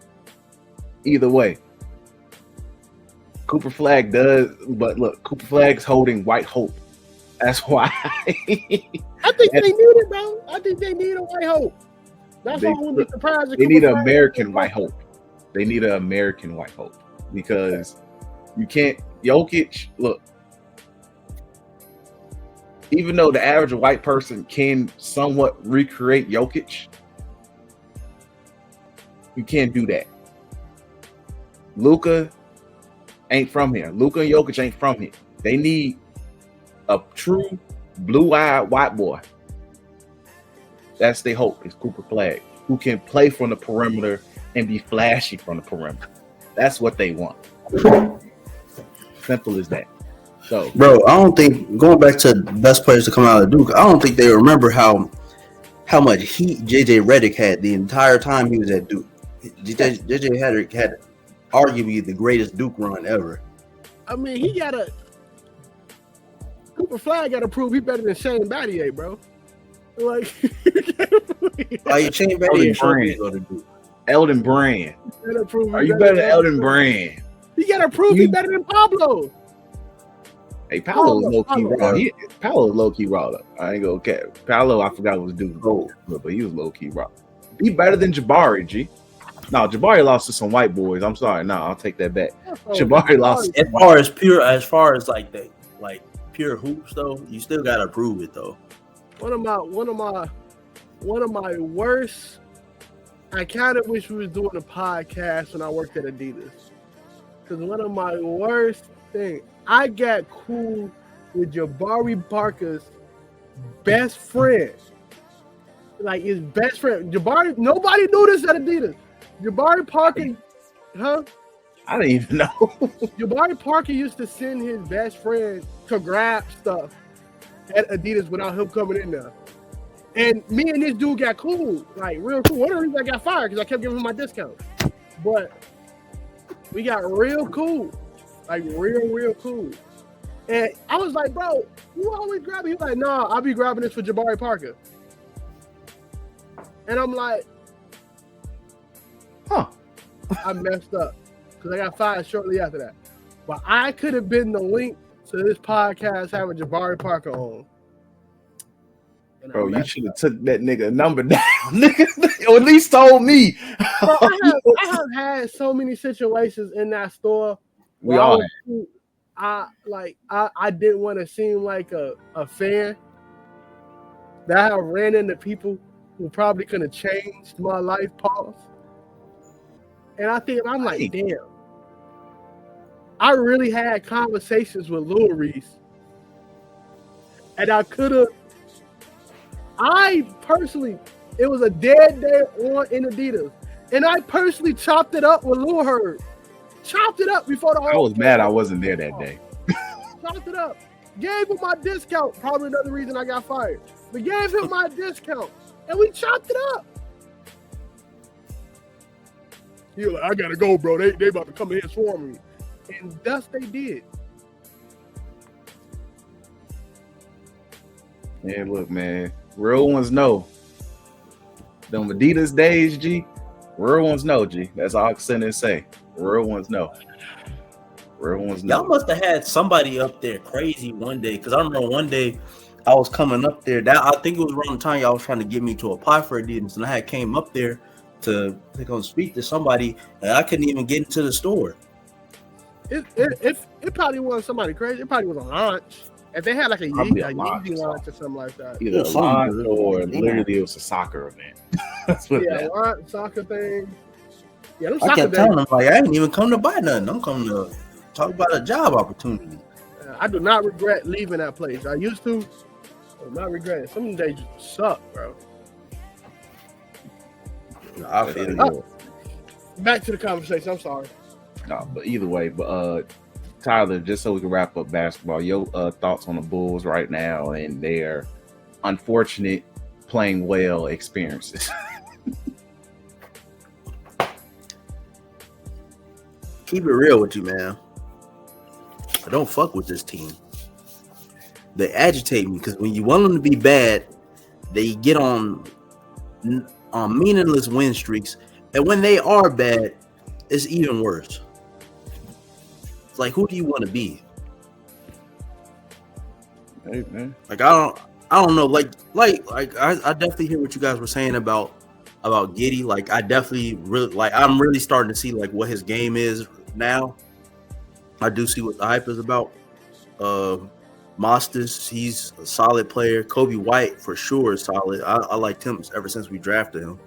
either way. Cooper Flag does, but look, Cooper Flag's holding White Hope. That's why. I think they need it, bro. I think they need a White Hope. That's why I wouldn't be surprised. They need an American White Hope. They need an American White Hope because you can't. Jokic, look, even though the average white person can somewhat recreate Jokic, you can't do that. Luka ain't from here. Luka and Jokic ain't from here. They need a true blue-eyed white boy. That's their hope. Is Cooper Flag, who can play from the perimeter and be flashy from the perimeter. That's what they want. Simple as that. So, bro, I don't think going back to the best players to come out of Duke, I don't think they remember how much heat JJ Redick had the entire time he was at Duke. JJ Redick had arguably the greatest Duke run ever. I mean, Cooper Flag got to prove he better than Shane Battier, bro. Like, Shane Battier, Elden Brand. Are you better than Elden Brand? He got to prove he better than Pablo. Hey, Paolo's low-key raw. Paolo's low-key raw, though. I ain't gonna care. Paolo, I forgot what was doing gold, but he was low-key raw. He better than Jabari, G. No, Jabari lost to some white boys. I'm sorry. No, I'll take that back. Jabari lost. As far as like pure hoops though, you still gotta prove it though. One of my worst. I kind of wish we was doing a podcast when I worked at Adidas, because one of my worst things, I got cool with Jabari Parker's best friend. Like his best friend, Jabari. Nobody knew this at Adidas. Jabari Parker, huh? I didn't even know. Jabari Parker used to send his best friend to grab stuff at Adidas without him coming in there. And me and this dude got cool, like real cool. One of the reasons I got fired because I kept giving him my discount. But we got real cool, like real cool. And I was like, bro, you always grab it. He's like, nah, I'll be grabbing this for Jabari Parker. And I'm like, I messed up because I got fired shortly after that. But I could have been the link to this podcast having Jabari Parker on. Bro, you should have took that nigga number down, nigga, or at least told me. Bro, I have had so many situations in that store. We all I didn't want to seem like a fan. That I have ran into people who probably could have changed my life, pause. And I think I'm like, damn. I really had conversations with Lil Reese. And I could have. I personally, it was a dead day on in Adidas. And I personally chopped it up with Lil Herb. Chopped it up before the whole. I was mad I wasn't there that day. Chopped it up. Gave him my discount. Probably another reason I got fired. But gave him my discount. And we chopped it up. He was like, I gotta go, bro. They about to come in here and swarm me. And thus they did. Yeah, look, man. Real ones know. Them Adidas days, G. Real ones know, G. That's all I can sit and say. Real ones know. Real ones know. Y'all must have had somebody up there crazy one day, because I remember one day I was coming up there. That I think it was around the time y'all was trying to get me to apply for Adidas, and I had came up there to go speak to somebody, and I couldn't even get into the store. It probably wasn't somebody crazy. It probably was a launch. If they had like a Yeezy launch or something like that. Either a launch or literally it was a soccer event. That's what launch, soccer thing. Yeah, I kept telling them, like, I ain't even come to buy nothing. I'm coming to talk about a job opportunity. I do not regret leaving that place. I used to. I do not regret it. Some days just suck, bro. I feel you. Back to the conversation. I'm sorry. No, but either way, Tyler, just so we can wrap up basketball, your thoughts on the Bulls right now and their unfortunate playing well experiences. Keep it real with you, man. I don't fuck with this team. They agitate me because when you want them to be bad, they get on meaningless win streaks, and when they are bad, it's even worse. It's like, who do you want to be? Hey, man. Like I don't know. Like I definitely hear what you guys were saying about Giddey. Like I definitely I'm really starting to see like what his game is now. I do see what the hype is about. Mostas, he's a solid player. Kobe White for sure is solid. I liked him ever since we drafted him.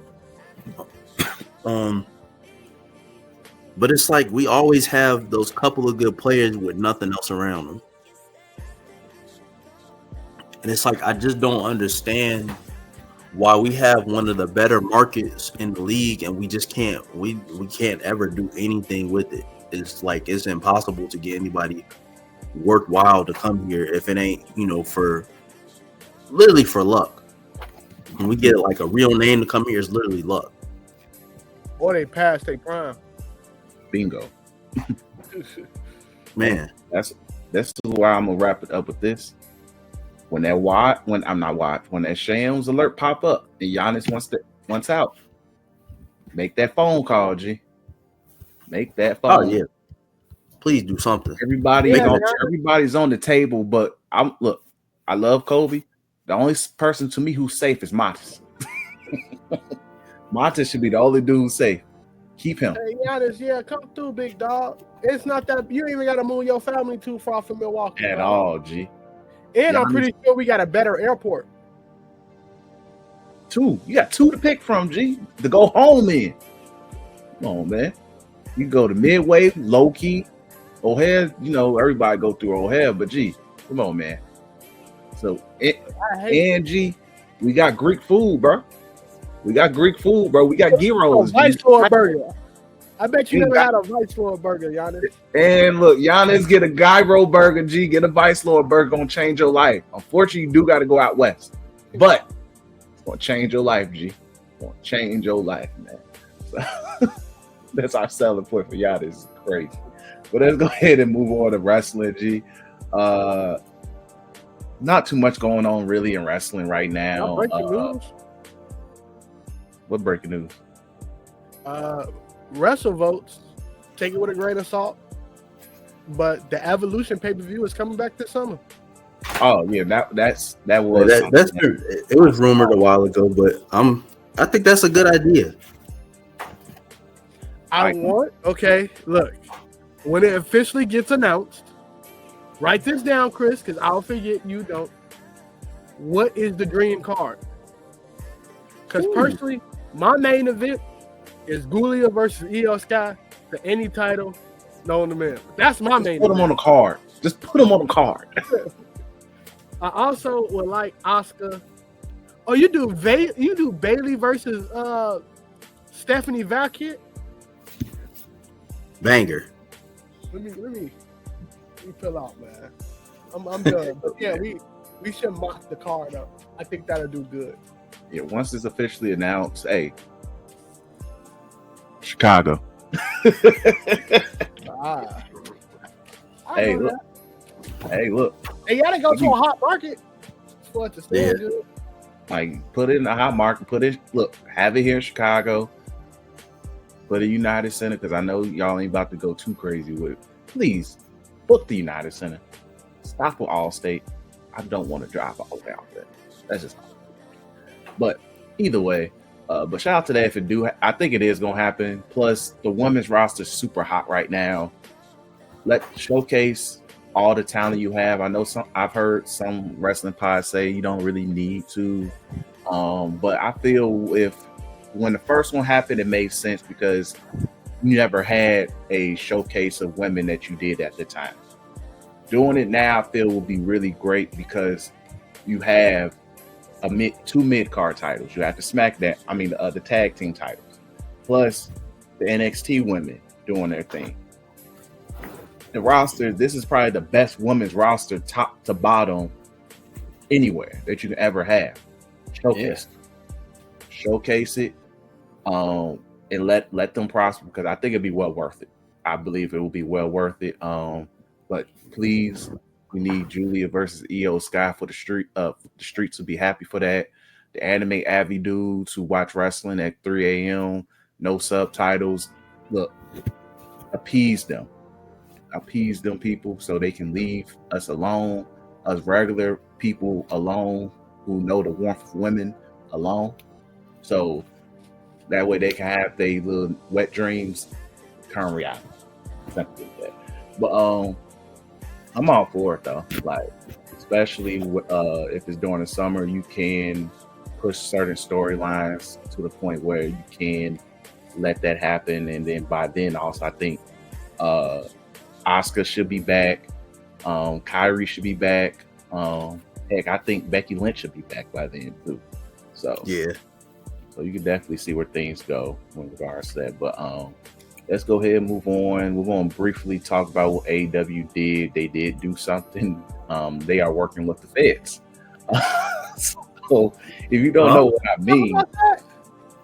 But it's like we always have those couple of good players with nothing else around them. And it's like I just don't understand why we have one of the better markets in the league and we just can't we can't ever do anything with it. It's like it's impossible to get anybody worthwhile to come here if it ain't, for literally for luck. When we get like a real name to come here, it's literally luck. Or they passed their prime. Bingo. Man. That's why I'm gonna wrap it up with this. When that Shams alert pop up and Giannis wants out, make that phone call, G. Make that phone. Oh yeah. Please do something. Everybody's on the table, but I love Kobe. The only person to me who's safe is Montes. Montes should be the only dude who's safe. Keep him. Hey, Giannis, come through, big dog. It's not that you ain't even got to move your family too far from Milwaukee. At all, G. And I'm pretty sure we got a better airport. You got two to pick from, G, to go home in. Come on, man. You go to Midway, low key, O'Hare. Everybody go through O'Hare, but G, come on, man. So G, we got Greek food, bro. We got gyros. Vice Lord burger. I bet you never had a Vice Lord burger, Giannis. And look, Giannis, get a gyro burger, G. Get a Vice Lord burger, gonna change your life. Unfortunately, you do got to go out west, but it's gonna change your life, G. It's gonna change your life, man. So, that's our selling point for Giannis. It's crazy. But let's go ahead and move on to wrestling, G. Not too much going on really in wrestling right now. Breaking news. What breaking news? Wrestle votes, take it with a grain of salt. But the Evolution pay-per-view is coming back this summer. Oh yeah, that's true. It was rumored a while ago, but I think that's a good idea. Look, when it officially gets announced, write this down, Chris, because I'll forget you don't. What is the dream card? Because personally, my main event is Gulia versus Io Sky for any title known to man. That's my main event. Put them on the card. Just put them on the card. I also would like Asuka. Oh, you do Bailey versus Stephanie Valkyrie? Banger. Let me fill out, man. I'm done. But yeah, we should mock the card up. I think that'll do good. Yeah, once it's officially announced, hey, Chicago. Hey, look. Hey, you gotta go to a hot market for it to stay good. Like, put it in the hot market. Have it here in Chicago. Put a United Center, because I know y'all ain't about to go too crazy with it. Please book the United Center. Stop with Allstate. I don't want to drive all the way out there. That's just not. But either way, but shout out to that if it do. I think it is gonna happen. Plus, the women's roster is super hot right now. Let showcase all the talent you have. I know I've heard some wrestling pods say you don't really need to, but I feel when the first one happened, it made sense because you never had a showcase of women that you did at the time. Doing it now, I feel will be really great because you have two mid-card titles. You have the tag team titles, plus the NXT women doing their thing. The roster, this is probably the best women's roster top to bottom anywhere that you can ever have. Showcase it, and let them prosper, because I think it'd be well worth it. I believe it will be well worth it. But please, we need Julia versus Io Sky for the streets to be happy for that. The anime avi dudes who watch wrestling at 3 a.m., no subtitles. Look, appease them people, so they can leave us alone, us regular people alone who know the warmth of women alone. So that way they can have their little wet dreams turn reality. Something like that. But I'm all for it though. Like, especially if it's during the summer, you can push certain storylines to the point where you can let that happen, and then by then also I think Asuka should be back. Kyrie should be back. Heck, I think Becky Lynch should be back by then too. So yeah. So you can definitely see where things go in regards to that. But let's go ahead and move on. We're going to briefly talk about what AEW did. They did do something. They are working with the feds. So if you don't know what I mean,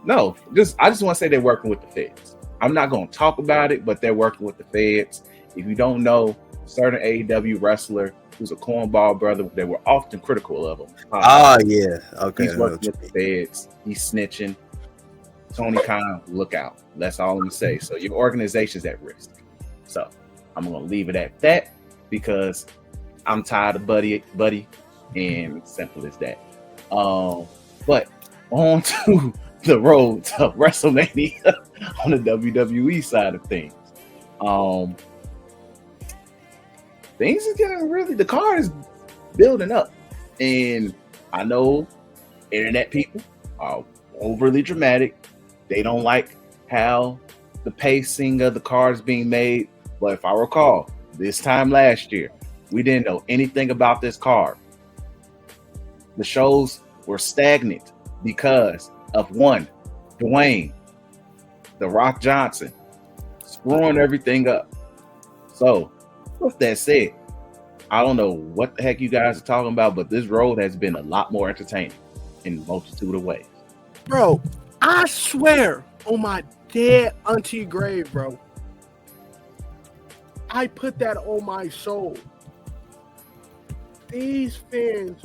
no, I just want to say they're working with the feds. I'm not going to talk about it, but they're working with the feds. If you don't know, certain AEW wrestler who's a cornball brother, they were often critical of him. Yeah. Okay. He's working with the feds. He's snitching. Tony Khan, look out. That's all I'm going to say. So your organization's at risk. So I'm going to leave it at that because I'm tired of buddy, and simple as that. But on to the road to WrestleMania on the WWE side of things. Things is getting the card is building up. And I know internet people are overly dramatic. They don't like how the pacing of the card is being made. But if I recall, this time last year, we didn't know anything about this card. The shows were stagnant because of one, Dwayne, The Rock Johnson, screwing everything up. So, with that said, I don't know what the heck you guys are talking about, but this road has been a lot more entertaining in a multitude of ways. Bro, I swear on my dead auntie grave, bro, I put that on my soul. These fans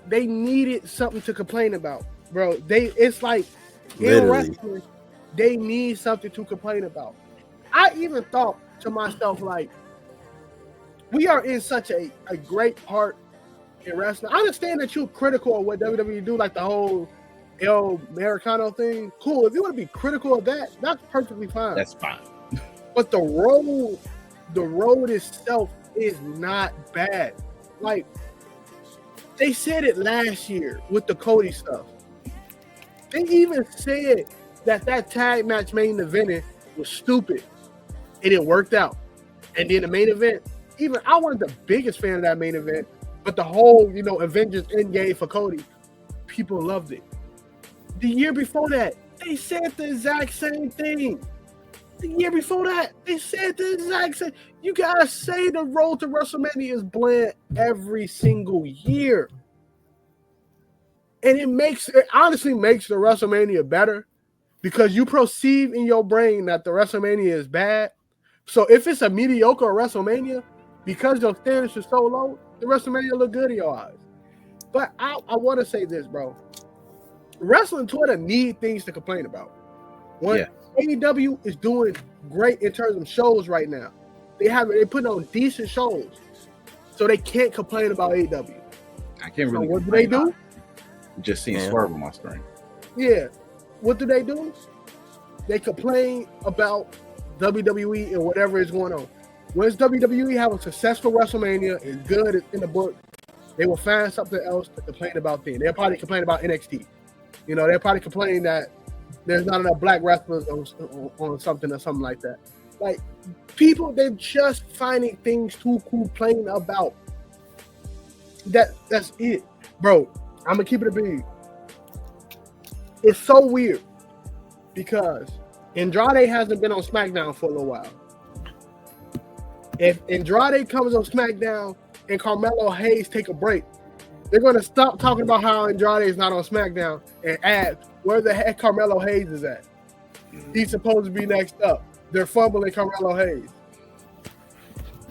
they needed something to complain about, bro. It's like in wrestling, they need something to complain about. I even thought to myself, like, we are in such a great part in wrestling. I understand that you're critical of what WWE do, like the whole El Americano thing. Cool. If you want to be critical of that, that's perfectly fine. That's fine. But the road itself is not bad. Like, they said it last year with the Cody stuff. They even said that tag match main event was stupid. And it worked out. And then the main event, even I wasn't the biggest fan of that main event, but the whole, Avengers Endgame for Cody, people loved it. The year before that, they said the exact same thing. The year before that, they said the exact same. You guys say the road to WrestleMania is bland every single year. And it honestly makes the WrestleMania better because you perceive in your brain that the WrestleMania is bad. So if it's a mediocre WrestleMania, because your standards are so low, the WrestleMania look good in your eyes. But I want to say this, bro. wrestling Twitter need things to complain about. One, AEW is doing great in terms of shows right now. They put on decent shows, so they can't complain about AEW. I can't really. So what do they do? Just seeing Swerve on my screen. Yeah. What do? They complain about WWE and whatever is going on. Once WWE have a successful WrestleMania, is good, it's in the book, they will find something else to complain about then. They'll probably complain about NXT. You know, they'll probably complain that there's not enough black wrestlers on something or something like that. Like, people, they're just finding things to complain about. That's it. Bro, I'm going to keep it a beat. It's so weird because Andrade hasn't been on SmackDown for a little while. If Andrade comes on SmackDown and Carmelo Hayes take a break, they're going to stop talking about how Andrade is not on SmackDown and add where the heck Carmelo Hayes is at. He's supposed to be next up. They're fumbling Carmelo Hayes.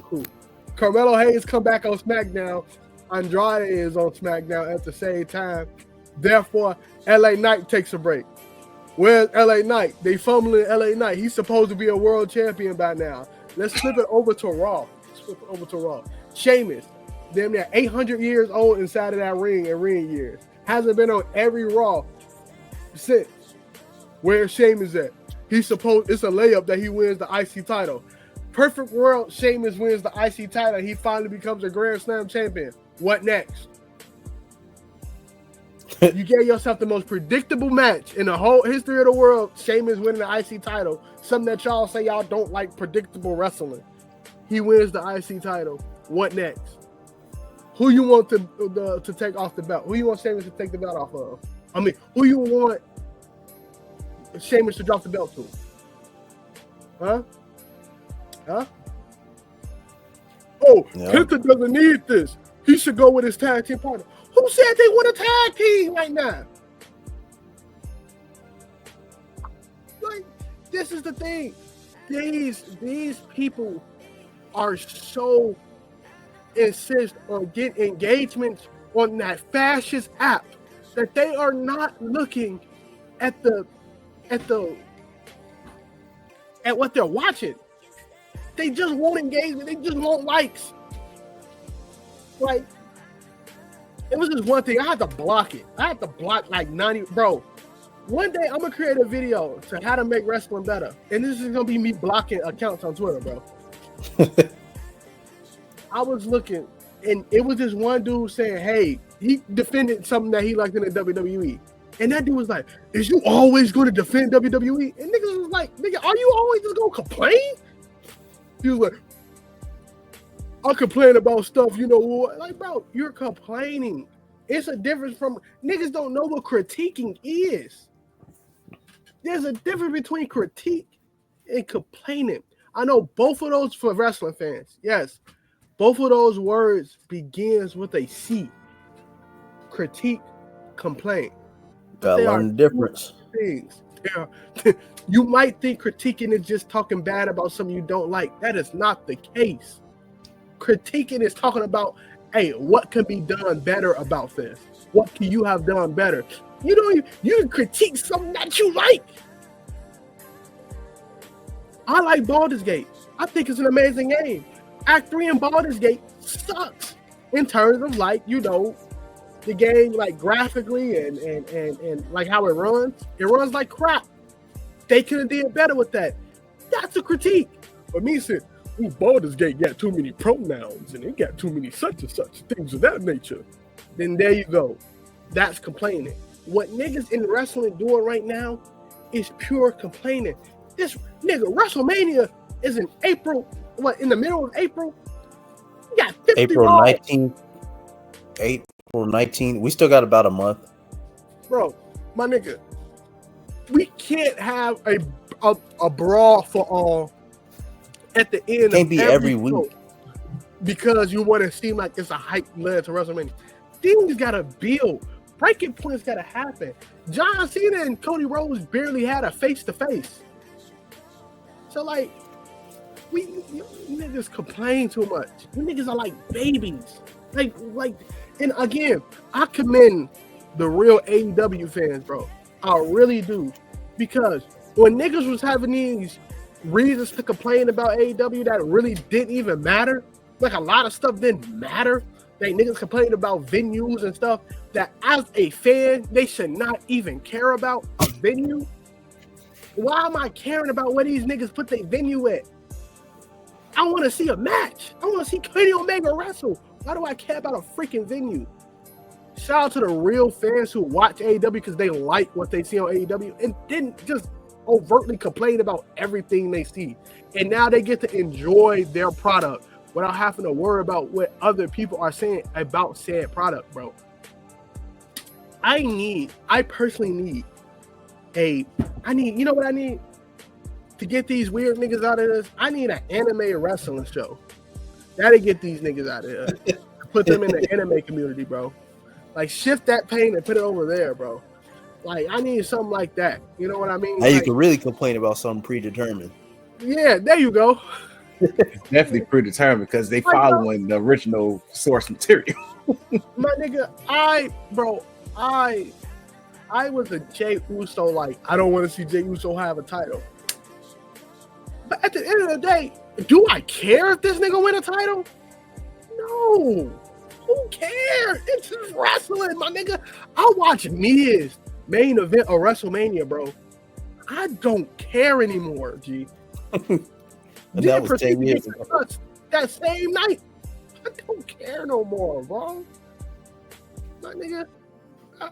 Cool. Carmelo Hayes come back on SmackDown. Andrade is on SmackDown at the same time. Therefore, LA Knight takes a break. Where's LA Knight? They fumbling LA Knight. He's supposed to be a world champion by now. Let's flip it over to Raw. Sheamus, damn near 800 years old inside of that ring in ring years. Hasn't been on every Raw since. Where's Sheamus at? It's a layup that he wins the IC title. Perfect world, Sheamus wins the IC title. He finally becomes a Grand Slam champion. What next? You gave yourself the most predictable match in the whole history of the world. Sheamus winning the IC title. Something that y'all say y'all don't like predictable wrestling. He wins the IC title. What next? Who you want to take off the belt? Who you want Sheamus to take the belt off of? I mean, who you want Sheamus to drop the belt to? Huh? Oh, Penta doesn't need this. He should go with his tag team partner. Who said they want a tag team right now? Like, this is the thing. These people are so insist on getting engagements on that fascist app that they are not looking at what they're watching. They just want engagement. They just want likes. Like, it was just one thing. I had to block it. I had to block like 90. Bro, one day I'm going to create a video to how to make wrestling better. And this is going to be me blocking accounts on Twitter, bro. I was looking, and it was this one dude saying, hey, he defended something that he liked in the WWE. And that dude was like, is you always going to defend WWE? And niggas was like, nigga, are you always just going to complain? He was like, I complain about stuff, you know what? Like, bro, you're complaining. It's a difference from niggas don't know what critiquing is. There's a difference between critique and complaining. I know both of those for wrestling fans. Yes, both of those words begins with a C. Critique, complain. Gotta learn the difference. Things. You might think critiquing is just talking bad about something you don't like. That is not the case. Critiquing is talking about, hey, what can be done better about this? What can you have done better? You can critique something that you like. I like Baldur's Gate. I think it's an amazing game. Act 3 in Baldur's Gate sucks in terms of, like, you know, the game, like, graphically and like how it runs. It runs like crap. They could have did better with that. That's a critique. But me saying, Baldur's Gate got too many pronouns and it got too many such and such things of that nature. Then there you go. That's complaining. What niggas in wrestling doing right now is pure complaining. This nigga, WrestleMania is in April. What, in the middle of April? You got 50 April Raw. 19th. April 19th. We still got about a month. Bro, my nigga, we can't have a brawl for all at the end. Can't be every week because you want to seem like it's a hype led to WrestleMania. Things gotta build. Breaking points gotta happen. John Cena and Cody Rhodes barely had a face to face. So like, you niggas complain too much. You niggas are like babies. Like, and again, I commend the real AEW fans, bro. I really do. Because when niggas was having these reasons to complain about AEW that really didn't even matter, like a lot of stuff didn't matter. Like niggas complaining about venues and stuff that as a fan, they should not even care about a venue. Why am I caring about where these niggas put their venue at? I want to see a match. I want to see Kenny Omega wrestle. Why do I care about a freaking venue? Shout out to the real fans who watch AEW because they like what they see on AEW and didn't just overtly complain about everything they see. And now they get to enjoy their product without having to worry about what other people are saying about said product, bro. I personally need you know what I need? To get these weird niggas out of this, I need an anime wrestling show. That'll get these niggas out of here. Put them in the anime community, bro. Like, shift that pain and put it over there, bro. Like, I need something like that. You know what I mean? Now like, you can really complain about something predetermined. Yeah, there you go. Definitely predetermined because they following the original source material. My nigga, I was a Jey Uso, like, I don't want to see Jey Uso have a title. But at the end of the day, do I care if this nigga win a title? No. Who cares? It's just wrestling, my nigga. I watch Miz main event of WrestleMania, bro. I don't care anymore, G. That was 10 years ago. That same night. I don't care no more, bro. My nigga.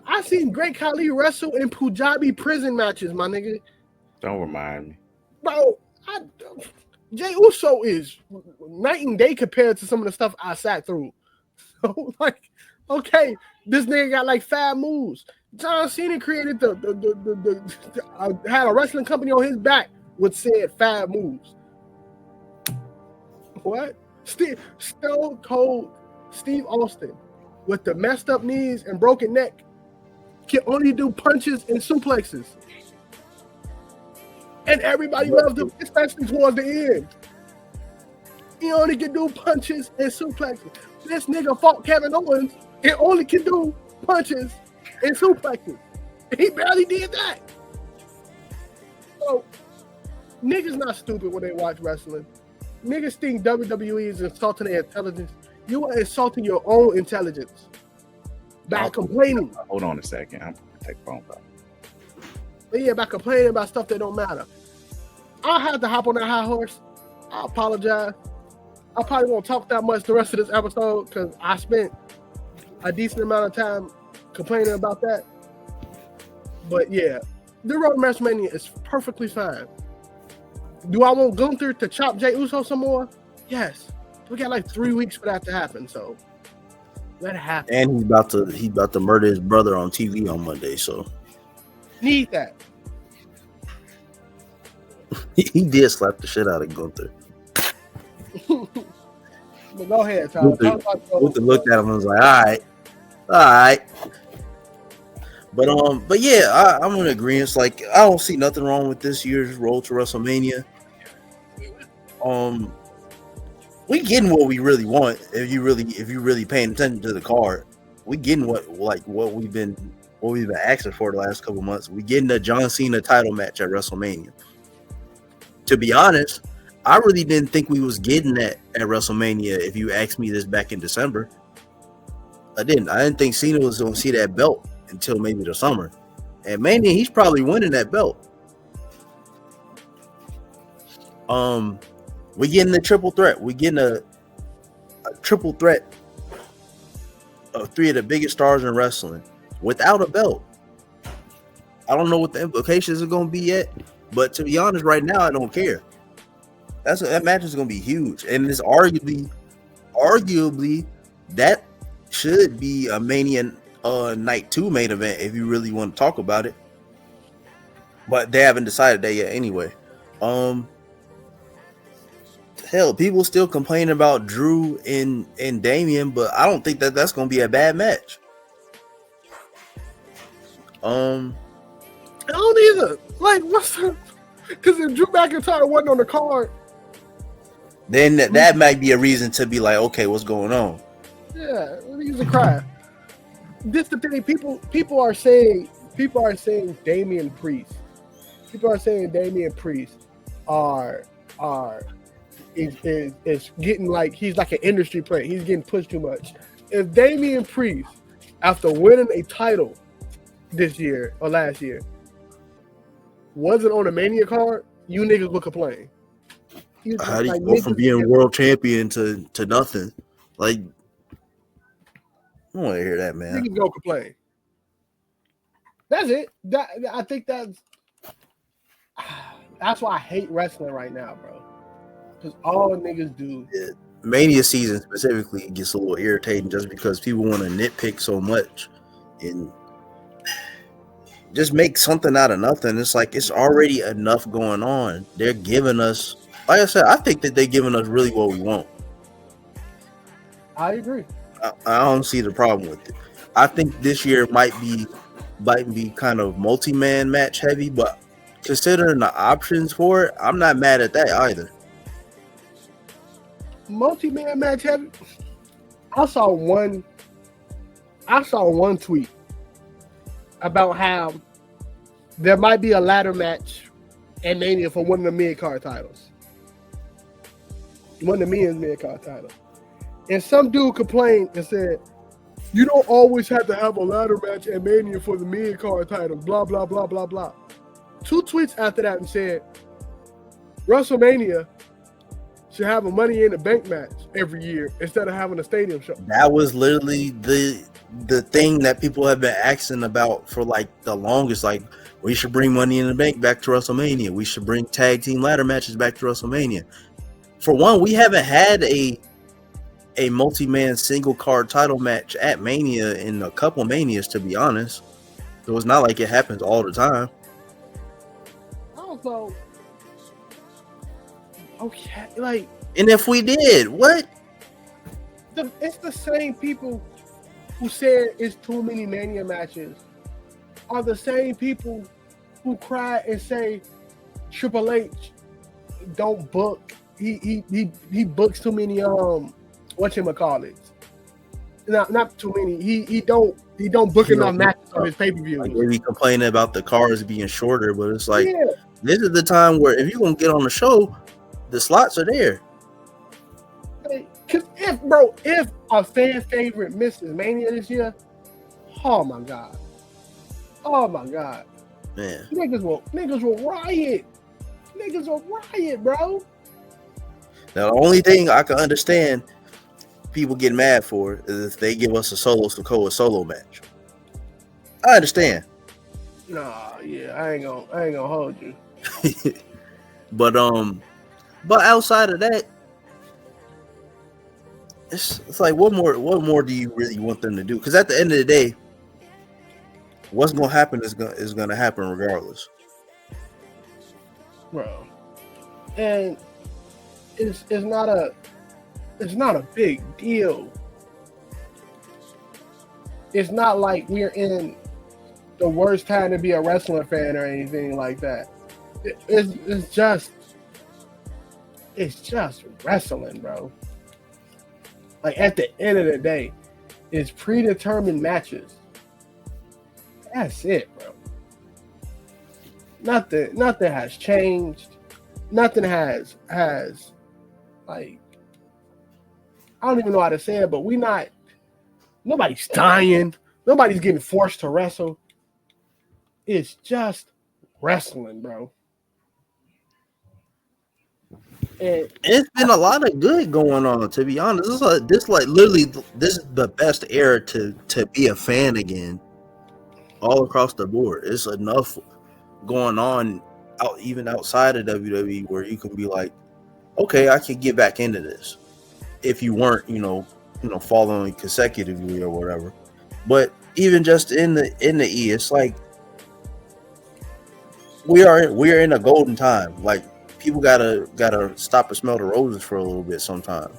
I seen Great Khali wrestle in Punjabi prison matches, my nigga. Don't remind me. Bro, Jey Uso is night and day compared to some of the stuff I sat through. So, like, okay, this nigga got like 5 moves. John Cena created had a wrestling company on his back with said 5 moves. What? Stone Cold Steve Austin with the messed up knees and broken neck can only do punches and suplexes. And everybody loved him, especially towards the end. He only can do punches and suplexes. This nigga fought Kevin Owens and only can do punches and suplexes. He barely did that. So, niggas not stupid when they watch wrestling. Niggas think WWE is insulting their intelligence. You are insulting your own intelligence by complaining. Hold on a second. I'm going to take a phone call. But yeah, by complaining about stuff that don't matter. I'll have to hop on that high horse. I apologize. I probably won't talk that much the rest of this episode because I spent a decent amount of time complaining about that. But yeah, the road to WrestleMania is perfectly fine. Do I want Gunther to chop Jey Uso some more? Yes. We got like 3 weeks for that to happen, so let it happen. And he's about to murder his brother on TV on Monday, so Need that. he did slap the shit out of Gunther. But go ahead, Tyler. Gunther looked at him and was like, all right. But yeah, I'm in agreement. Like, I don't see nothing wrong with this year's road to WrestleMania. We getting what we really want. If you really paying attention to the card, we getting what we've been asking for the last couple months. We getting a John Cena title match at WrestleMania. To be honest, I really didn't think we was getting that at WrestleMania. If you asked me this back in December, I didn't think Cena was going to see that belt until maybe the summer. And Mania, he's probably winning that belt. We getting the triple threat. We getting a triple threat of 3 of the biggest stars in wrestling without a belt. I don't know what the implications are going to be yet, but to be honest, right now I don't care. That match is going to be huge, and it's arguably that should be a Mania Night 2 main event if you really want to talk about it. But they haven't decided that yet anyway. Hell, people still complaining about Drew and Damian, but I don't think that's going to be a bad match. I don't either. Like, what's the... Because if Drew McIntyre wasn't on the card, then that might be a reason to be like, okay, what's going on? Yeah, let me use a cry. this the thing. People are saying Damian Priest. People are saying Damian Priest is getting like he's like an industry player. He's getting pushed too much. If Damian Priest, after winning a title this year or last year, wasn't on a Mania card, you niggas would complain. How do you go from being world champion to nothing? Like, I don't want to hear that, man. Niggas go complain. That's it. I think that's why I hate wrestling right now, bro. Because all niggas do. Yeah. Mania season specifically gets a little irritating just because people want to nitpick so much and just make something out of nothing. It's like it's already enough going on. They're giving us, like I said, I think that they're giving us really what we want. I agree. I don't see the problem with it. I think this year might be kind of multi-man match heavy, but considering the options for it, I'm not mad at that either. Multi-man match heavy. I saw one tweet about how there might be a ladder match at Mania for one of the mid-card titles. One of the men's mid-card titles. And some dude complained and said, you don't always have to have a ladder match at Mania for the mid-card title, blah, blah, blah, blah, blah. 2 tweets after that and said, WrestleMania should have a Money in the Bank match every year instead of having a stadium show. That was literally the thing that people have been asking about for like the longest. Like, we should bring Money in the Bank back to WrestleMania. We should bring tag team ladder matches back to WrestleMania. For one, we haven't had a multi-man single card title match at Mania in a couple Manias, to be honest. So it's not like it happens all the time. Also, okay, like, and if we did, what? It's the same people who said it's too many Mania matches are the same people who cry and say Triple H don't book. He books too many whatchamacallits. Not too many. He don't book enough matches on his pay-per-view. Like they be complaining about the cards being shorter, but it's like this is the time where if you're gonna get on the show, the slots are there. Because if a fan favorite misses Mania this year, oh my god, man, niggas will riot. Niggas will riot, bro. Now the only thing I can understand people get mad for is if they give us a Solo Sikoa solo match. I understand. Nah, yeah, I ain't gonna hold you. But outside of that, it's like what more do you really want them to do? Because at the end of the day, what's gonna happen is gonna happen regardless, bro. And it's not a big deal. It's not like we're in the worst time to be a wrestling fan or anything like that. It's just wrestling, bro. Like at the end of the day, it's predetermined matches. That's it, bro. Nothing has changed. Nothing has like, I don't even know how to say it, but nobody's dying. Nobody's getting forced to wrestle. It's just wrestling, bro. And it's been a lot of good going on, to be honest. This is the best era to be a fan again, all across the board. It's enough going on even outside of WWE where you can be like, okay, I can get back into this. If you weren't, following consecutively or whatever. But even just in the E, it's like we are in a golden time. Like people gotta stop and smell the roses for a little bit sometimes.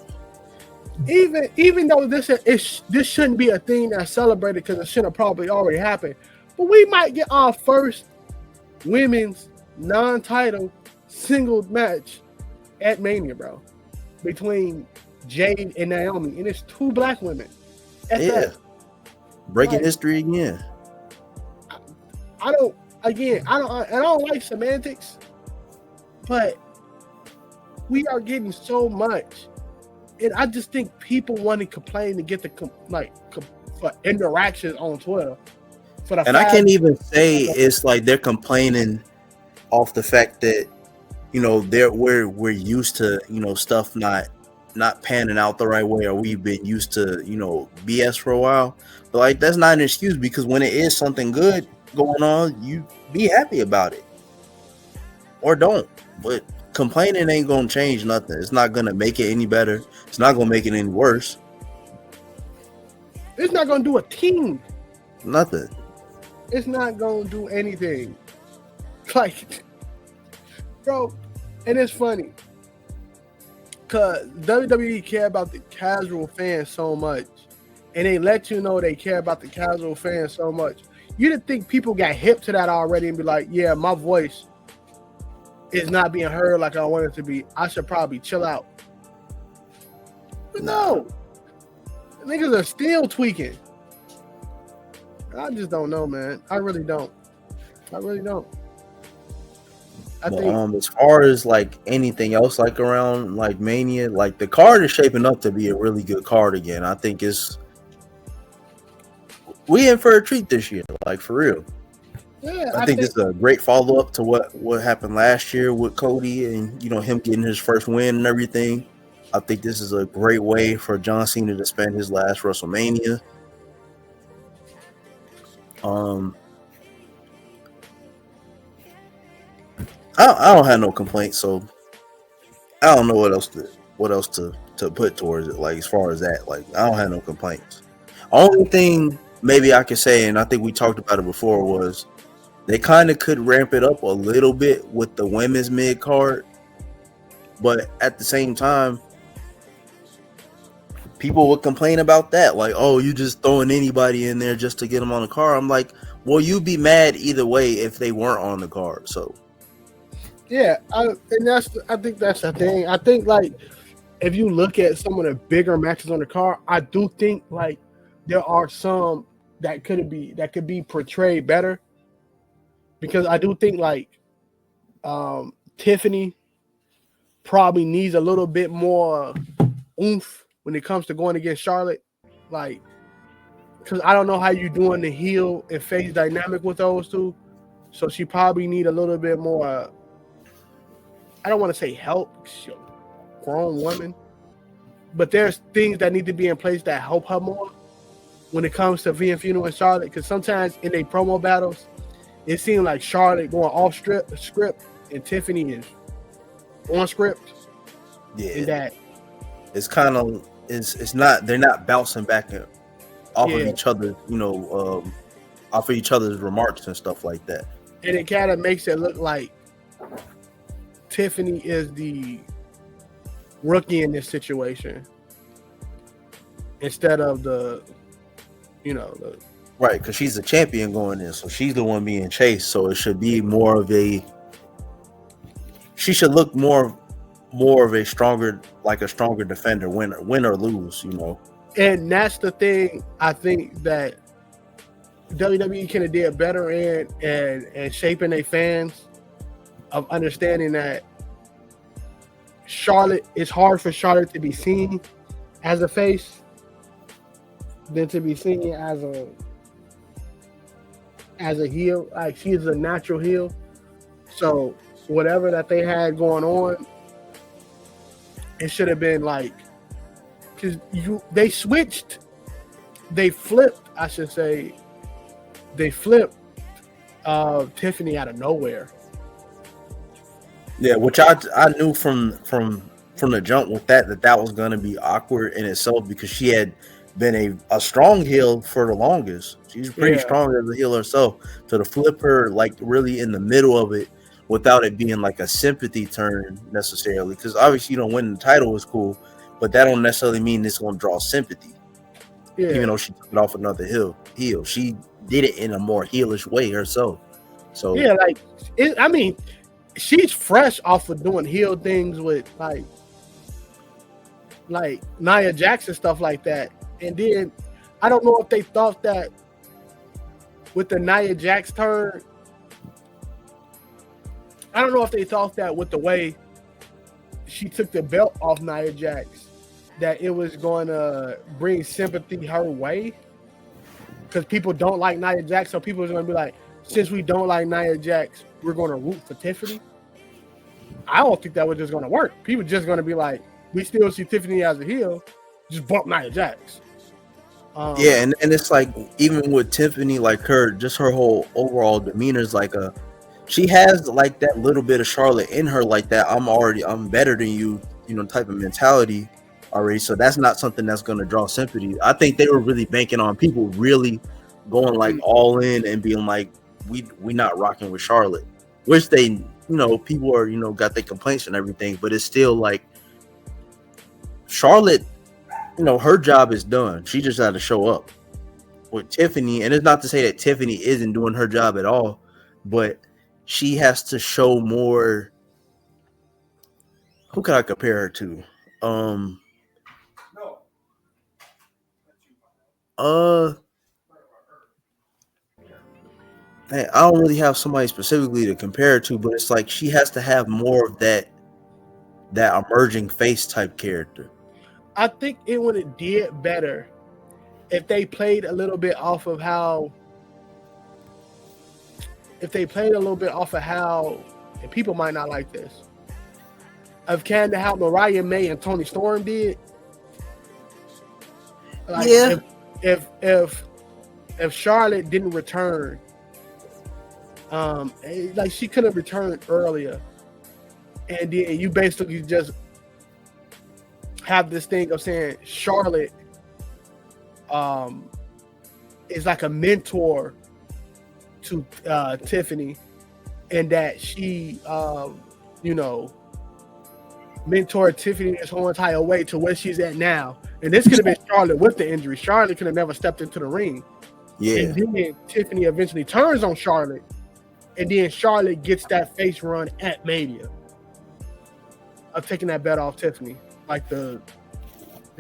Even though this shouldn't be a thing that's celebrated because it should have probably already happened, but we might get our first women's non-title single match at Mania, bro, between Jade and Naomi, and it's 2 black women. Yeah. breaking Like, history again. I don't. Again, I don't like semantics, but we are getting so much, and I just think people want to complain to get the for interactions on Twitter. For the And I fact, can't even say it's like they're complaining off the fact that we're used to stuff not panning out the right way, or we've been used to BS for a while. But like that's not an excuse, because when it is something good going on, you be happy about it or don't. But complaining ain't gonna change nothing. It's not gonna make it any better. It's not gonna make it any worse. it's not gonna do a thing. Nothing. It's not gonna do anything. Like, bro, and it's funny because WWE care about the casual fans so much, and they let you know they care about the casual fans so much. You didn't think people got hip to that already and be like, yeah, my voice is not being heard like I want it to be. I should probably chill out. But no, niggas are still tweaking. I just don't know, man. I really don't. I think As far as like anything else, like around like Mania, like the card is shaping up to be a really good card again. I think we in for a treat this year, like for real. yeah, I think this is a great follow up to what happened last year with Cody and him getting his first win and everything. I think this is a great way for John Cena to spend his last WrestleMania. I don't have no complaints, so I don't know what else to put towards it. Like as far as that, like I don't have no complaints. Only thing maybe I could say, and I think we talked about it before, was they kind of could ramp it up a little bit with the women's mid card, but at the same time, people would complain about that, like, oh, you just throwing anybody in there just to get them on the card. I'm like, well, you'd be mad either way if they weren't on the card. So yeah, I think that's the thing. I think like if you look at some of the bigger matches on the card, I do think like there are some that could be portrayed better, because I do think like Tiffany probably needs a little bit more oomph when it comes to going against Charlotte, like, because I don't know how you're doing the heel and face dynamic with those two, so she probably need a little bit more. I don't want to say help, she's a grown woman, but there's things that need to be in place that help her more when it comes to being Funeral and Charlotte, because sometimes in their promo battles, it seems like Charlotte going off script and Tiffany is on script. yeah, and that it's kind of it's not, they're not bouncing back off of each other, off of each other's remarks and stuff like that. And it kind of makes it look like Tiffany is the rookie in this situation instead of the right, because she's a champion going in, so she's the one being chased. So it should be more of a. She should look more of a stronger defender, win or lose, And that's the thing I think that WWE can have did better in and shaping their fans of understanding that Charlotte, it's hard for Charlotte to be seen as a face than to be seen as a heel. Like, she's a natural heel. So whatever that they had going on, it should have been like, because they flipped Tiffany out of nowhere. Yeah, which I knew from the jump with that was going to be awkward in itself, because she had been a strong heel for the longest. She's pretty strong as a heel herself. So to flip her like really in the middle of it without it being like a sympathy turn necessarily, because obviously winning the title is cool, but that don't necessarily mean it's going to draw sympathy. Yeah. Even though she took it off another heel, she did it in a more heelish way herself. So yeah, she's fresh off of doing heel things with like Nia Jax, stuff like that. And then I don't know if they thought that with the Nia Jax turn. I don't know if they thought that with the way she took the belt off Nia Jax, that it was going to bring sympathy her way. Because people don't like Nia Jax, so people are going to be like, since we don't like Nia Jax, we're going to root for Tiffany. I don't think that was just going to work. People just going to be like, we still see Tiffany as a heel, just bump Nia Jax. Yeah, and it's like, even with Tiffany, like her whole overall demeanor is like she has like that little bit of Charlotte in her, like that I'm better than you, type of mentality already. So that's not something that's going to draw sympathy. I think they were really banking on people really going like all in and being like, we not rocking with Charlotte, which they, people are, got their complaints and everything, but it's still like Charlotte, her job is done. She just had to show up. With Tiffany, and it's not to say that Tiffany isn't doing her job at all, but she has to show more. Who can I compare her to? Man, I don't really have somebody specifically to compare her to, but it's like she has to have more of that emerging face type character. I think it would have did better if they played a little bit off of how. And people might not like this, of kind of how Mariah May and Toni Storm did. Like, yeah. If Charlotte didn't return, like she could have returned earlier, and then you basically just have this thing of saying Charlotte is like a mentor to Tiffany, and that she mentored Tiffany this whole entire way to where she's at now. And this could have been Charlotte with the injury. Charlotte could have never stepped into the ring. Yeah. And then Tiffany eventually turns on Charlotte, and then Charlotte gets that face run at Mania of taking that bet off Tiffany. Like the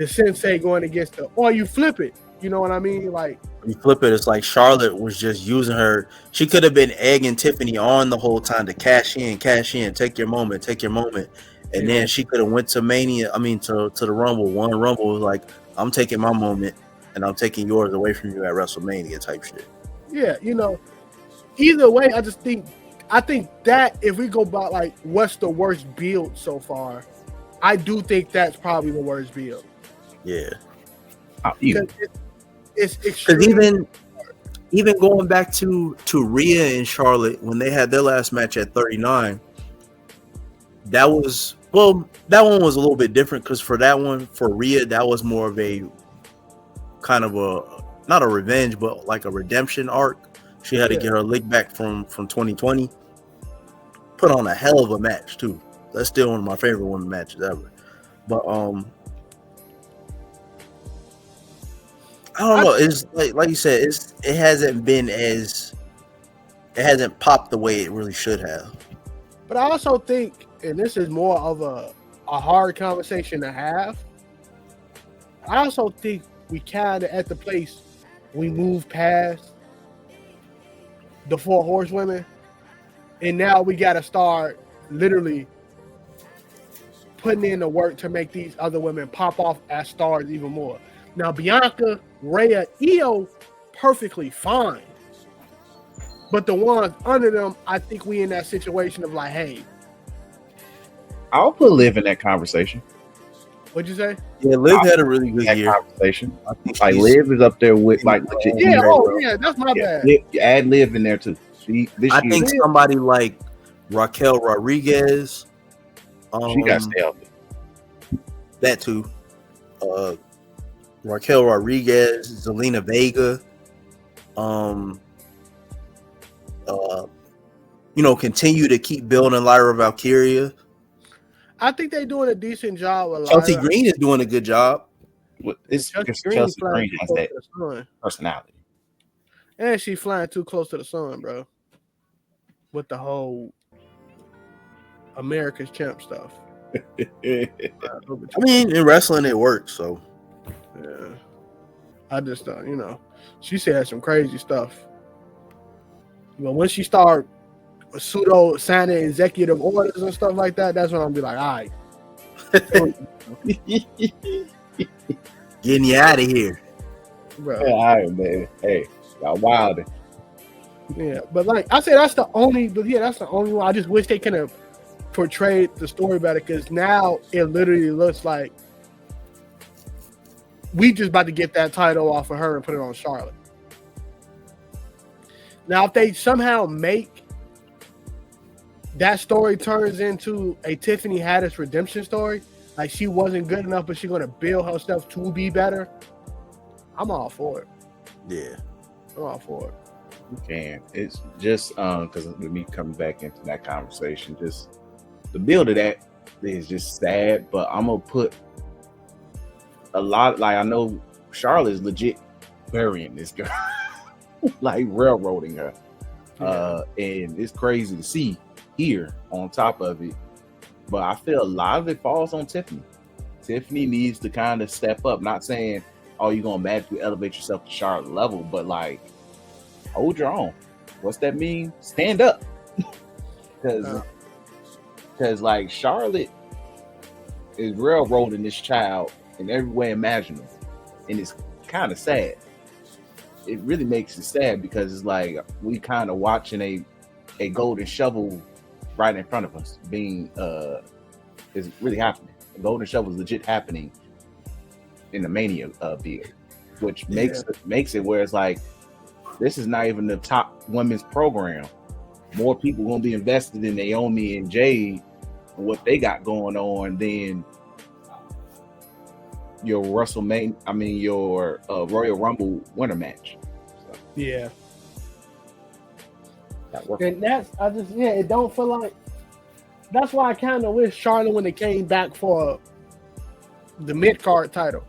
sensei going against you flip it. You know what I mean? Like, you flip it, it's like Charlotte was just using her. She could have been egging Tiffany on the whole time to cash in, take your moment. And then she could have went to Mania, to the Rumble. One Rumble was like, I'm taking my moment and I'm taking yours away from you at WrestleMania type shit. Yeah, either way, I think that if we go by like what's the worst build so far, I do think that's probably the worst build. Yeah. It's extreme. Even going back to Rhea and Charlotte when they had their last match at 39, that one was a little bit different because for Rhea, that was more of a kind of not a revenge, but like a redemption arc. She had to get her lick back from 2020. Put on a hell of a match too. That's still one of my favorite women matches ever. But I don't know. It's like you said, it hasn't popped the way it really should have. But I also think, and this is more of a hard conversation to have, I also think we kind of at the place we move past the 4 horsewomen, and now we got to start literally putting in the work to make these other women pop off as stars even more. Now, Bianca, Rhea, Io, perfectly fine. But the ones under them, I think we in that situation of like, hey. I'll put Liv in that conversation. What'd you say? Yeah, Liv had a really good year. Conversation. I think like Liv is up there with like legit. Yeah, that's my bad. Add Liv in there too. I think somebody like Raquel Rodriguez. She got to stay healthy. That too. Raquel Rodriguez, Zelina Vega. Continue to keep building Lyra Valkyria. I think they're doing a decent job with Chelsea Lyra. Green is doing a good job. It's because Chelsea Green has that personality. And she's flying too close to the sun, bro. With the whole America's Champ stuff. In wrestling it works, so yeah. I just she said some crazy stuff. But when she start pseudo signing executive orders and stuff like that, that's when I'm be like, all right. Getting you out of here. Bro. Yeah, all right, man. Hey, y'all wild. Yeah, but like I said, that's the only one. I just wish they could have portrayed the story better, because now it literally looks like we just about to get that title off of her and put it on Charlotte. Now, if they somehow make that story turns into a Tiffany Haddish redemption story, like she wasn't good enough, but she's going to build herself to be better, I'm all for it. Yeah. I'm all for it. You can. It's just because with me coming back into that conversation, just the build of that is just sad. But I'm gonna put a lot. Like I know Charlotte is legit burying this girl, like railroading her, and it's crazy to see here on top of it. But I feel a lot of it falls on Tiffany. Tiffany needs to kind of step up. Not saying, oh, you're gonna magically elevate yourself to Charlotte level, but like, hold your own. What's that mean? Stand up. Because like Charlotte is railroading this child in every way imaginable. And it's kind of sad. It really makes it sad because it's like we kind of watching a golden shovel right in front of us being is really happening. The golden shovel is legit happening in the Mania build, which makes it where it's like, this is not even the top women's program. More people gonna be invested in Naomi and Jade and what they got going on than your your Royal Rumble winter match. So, yeah. And it don't feel like. That's why I kind of wish Charlotte, when they came back for the mid-card title,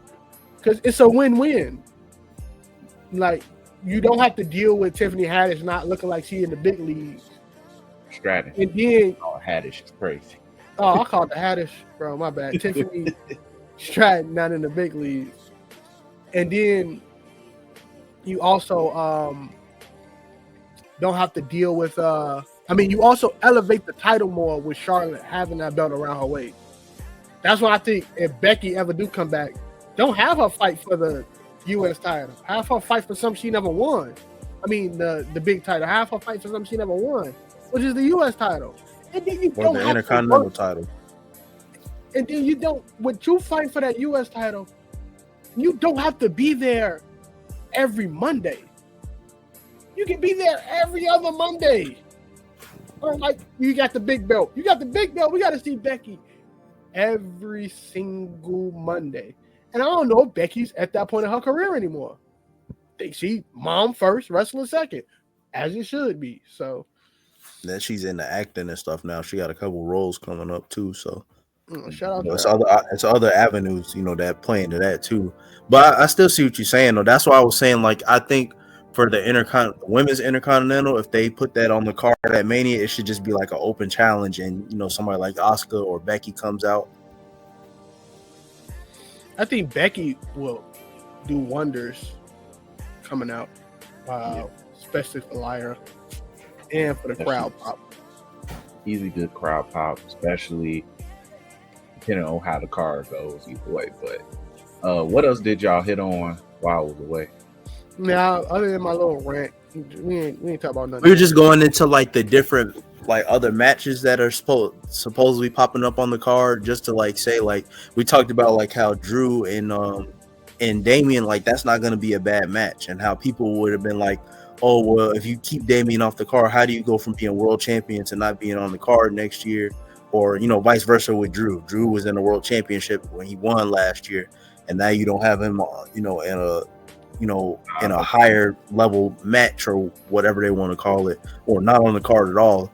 because it's a win-win. Like, you don't have to deal with Tiffany Haddish not looking like she in the big leagues. Stratton. And then Haddish is crazy. Oh, I called the Haddish, bro. My bad. Tiffany Stratton not in the big leagues. And then you also don't have to deal with you also elevate the title more with Charlotte having that belt around her waist. That's why I think if Becky ever do come back, don't have her fight for the U.S. title. Have her fight for something she never won. I mean, the big title. Have her fight for something she never won, which is the U.S. title. And then you don't the have Intercontinental title. And then you don't, when you fight for that U.S. title, you don't have to be there every Monday. You can be there every other Monday. Or like, you got the big belt. You got the big belt. We got to see Becky every single Monday. And I don't know if Becky's at that point in her career anymore. She mom first, wrestler second, as it should be. So then she's into acting and stuff now. She got a couple roles coming up too. So shout out to it's other avenues, that play into that too. But I still see what you're saying though. That's why I was saying, like, I think for the women's Intercontinental, if they put that on the card at Mania, it should just be like an open challenge, and somebody like Asuka or Becky comes out. I think Becky will do wonders coming out, especially for Lyra and for the crowd pop. Easy good crowd pop, especially depending on how the card goes either way. But what else did y'all hit on while I was away? Now, other than my little rant, we ain't talking about nothing. We were just going into like the different like other matches that are supposedly popping up on the card, just to like say, like, we talked about like how Drew and Damian, like, that's not going to be a bad match, and how people would have been like, oh well, if you keep Damian off the card, how do you go from being world champion to not being on the card next year? Or vice versa with Drew. Drew was in the world championship when he won last year, and now you don't have him in a higher level match or whatever they want to call it, or not on the card at all.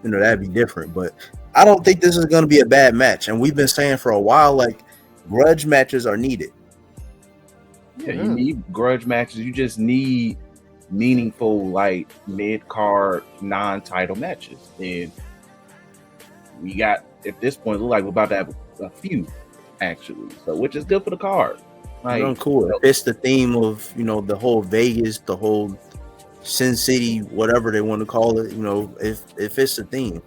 That'd be different. But I don't think this is going to be a bad match. And we've been saying for a while, like, grudge matches are needed. Yeah, you need grudge matches. You just need meaningful, like, mid-card, non-title matches. And we got, at this point, look like we're about to have a few, actually. So, which is good for the card. I'm cool. If it's the theme of the whole Vegas, the whole Sin City, whatever they want to call it, if it's the theme.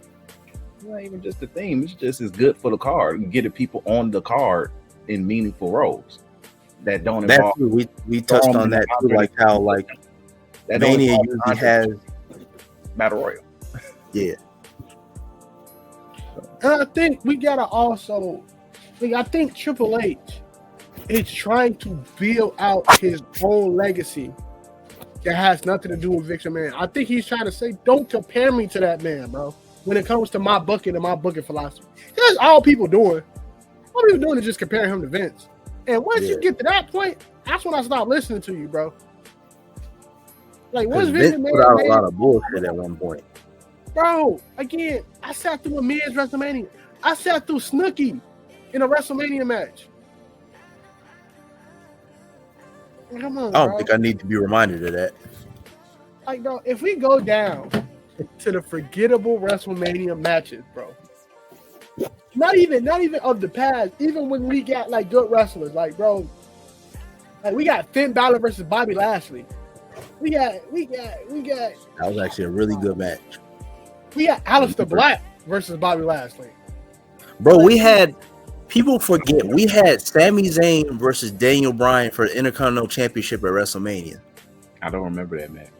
Not even just the theme. It's just as good for the card. You get the people on the card in meaningful roles that don't involve. We touched on that too, like how that Mania usually has Battle Royal. Yeah. And I think we gotta also, I think Triple H is trying to build out his own legacy that has nothing to do with Vince McMahon. I think he's trying to say, don't compare me to that man, bro. When it comes to my booking and my booking philosophy, that's all people doing. All people doing is just comparing him to Vince. And once you get to that point, that's when I stop listening to you, bro. Like, once Vince put out a lot of bullshit at one point. Bro, again, I sat through a Miz WrestleMania. I sat through Snooki in a WrestleMania match. Come on, I don't think I need to be reminded of that. Like, bro, if we go down to the forgettable WrestleMania matches, bro. Not even of the past. Even when we got like good wrestlers, like, bro, like we got Finn Balor versus Bobby Lashley. We got. That was actually a really good match. We got Aleister Black versus Bobby Lashley. Bro, we had people forget we had Sami Zayn versus Daniel Bryan for the Intercontinental Championship at WrestleMania. I don't remember that match.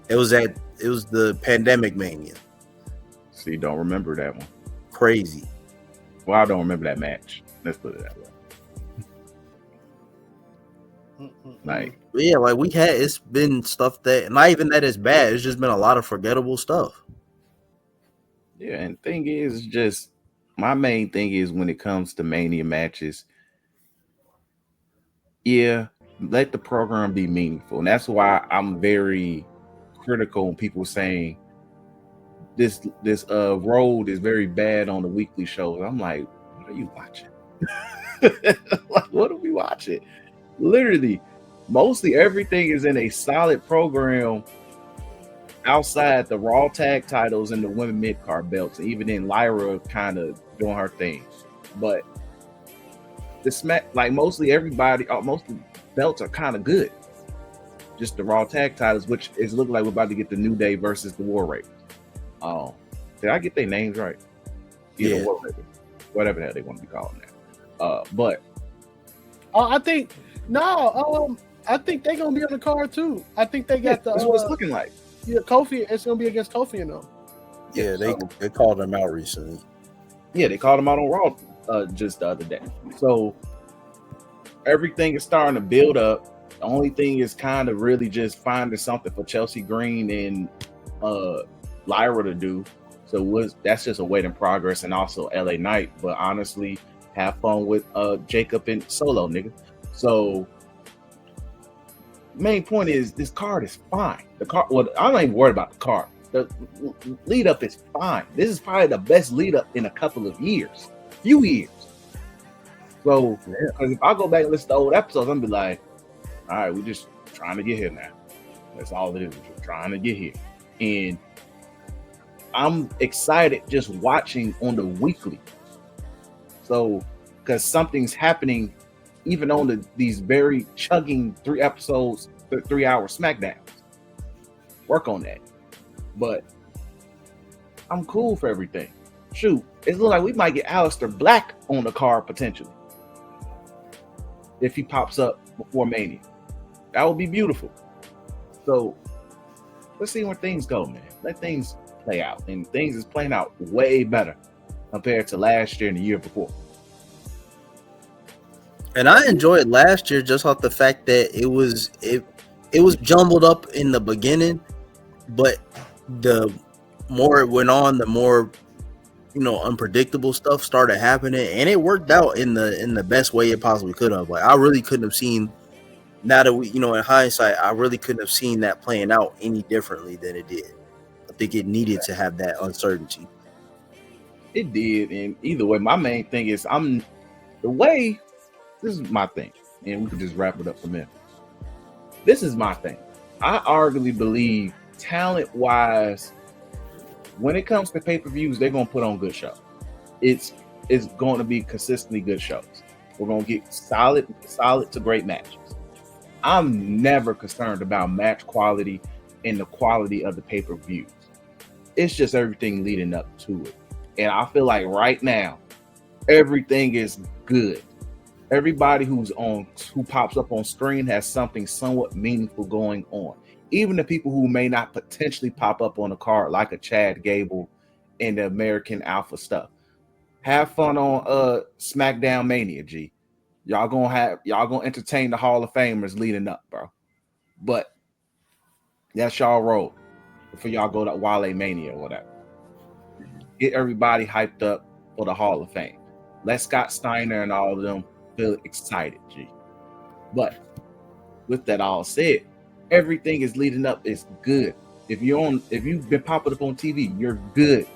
It was the Pandemic Mania. See, don't remember that one. Crazy. Well, I don't remember that match. Let's put it that way. It's been stuff that not even that is bad. It's just been a lot of forgettable stuff. Yeah, and thing is, just my main thing is when it comes to Mania matches, yeah, let the program be meaningful. And that's why I'm very critical when people saying this road is very bad on the weekly shows. I'm like, what are you watching? Like, what are we watching? Literally, mostly everything is in a solid program outside the Raw tag titles and the women mid-card belts. And even then, Lyra kind of doing her thing. But mostly everybody, most of the belts are kind of good. Just the Raw tag titles, which is looking like we're about to get the New Day versus the War Raiders. Did I get their names right? Yeah. War Raiders, whatever the hell they want to be calling that. But I think they're gonna be on the card too. I think they got that's what it's looking like. Yeah, Kofi. It's gonna be against Kofi and them. Yeah, they called him out recently. Yeah, they called him out on Raw just the other day. So everything is starting to build up. The only thing is kind of really just finding something for Chelsea Green and Lyra to do. So that's just a wait in progress, and also LA Knight. But honestly, have fun with Jacob and Solo, nigga. So main point is this card is fine. The card, well, I'm not even worried about the card. The lead up is fine. This is probably the best lead up in a couple of years, few years. So, because if I go back and listen to old episodes, I'm gonna be like, all right, we're just trying to get here now. That's all it is. We're just trying to get here, and I'm excited just watching on the weekly. So, because something's happening, even on these very chugging 3 episodes, 3-hour SmackDowns. Work on that. But I'm cool for everything. Shoot, it looks like we might get Aleister Black on the card potentially if he pops up before Mania. That would be beautiful. So let's see where things go, man. Let things play out, and things is playing out way better compared to last year and the year before. And I enjoyed last year just off the fact that it was jumbled up in the beginning, but the more it went on, the more unpredictable stuff started happening, and it worked out in the best way it possibly could have. Like, I really couldn't have seen, now that we in hindsight, I really couldn't have seen that playing out any differently than it did. I think it needed to have that uncertainty. It did, and either way, my main thing is this is my thing, and we can just wrap it up from there. This is my thing. I arguably believe, talent-wise, when it comes to pay-per-views, they're going to put on good shows. It's going to be consistently good shows. We're gonna get solid to great matches. I'm never concerned about match quality and the quality of the pay-per-views. It's just everything leading up to it. And I feel like right now, everything is good. Everybody who pops up on screen has something somewhat meaningful going on. Even the people who may not potentially pop up on the card, like a Chad Gable and the American Alpha stuff. Have fun on SmackDown Mania, G. Y'all gonna entertain the Hall of Famers leading up, bro. But that's y'all role before y'all go to Wale Mania or whatever. Get everybody hyped up for the Hall of Fame. Let Scott Steiner and all of them feel excited, G. But with that all said, everything is leading up. It's good. If you've been popping up on TV, you're good.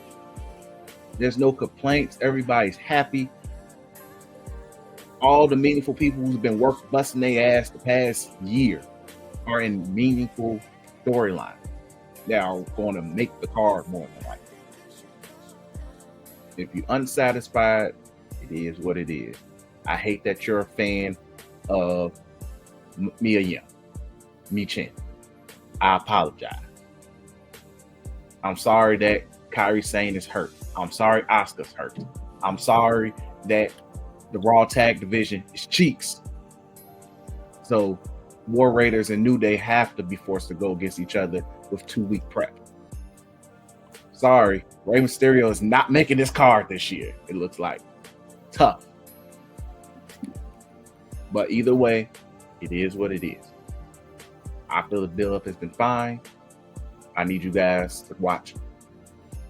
There's no complaints. Everybody's happy. All the meaningful people who's been busting their ass the past year are in meaningful storylines. They are going to make the card more than likely. If you're unsatisfied, it is what it is. I hate that you're a fan of Mia Yim, Mi Chen. I apologize. I'm sorry that Kairi Sane is hurt. I'm sorry Asuka's hurt. I'm sorry that the Raw Tag Division is cheeks. So War Raiders and New Day have to be forced to go against each other with 2-week prep. Sorry, Rey Mysterio is not making this card this year. It looks like tough. But either way, it is what it is. I feel the build-up has been fine. I need you guys to watch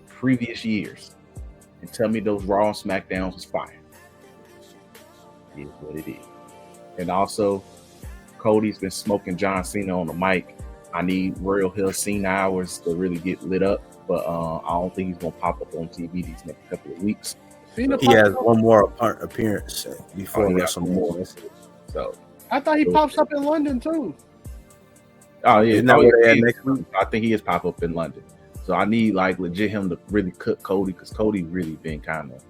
previous years and tell me those Raw and SmackDowns was fire. It is what it is. And also, Cody's been smoking John Cena on the mic. I need Royal Hill Cena hours to really get lit up, but I don't think he's going to pop up on TV these next couple of weeks. He has one more appearance before WrestleMania. So I thought he pops up in London too. Oh yeah, next week. I think he is pop up in London. So I need like legit him to really cook Cody, because Cody really been kind of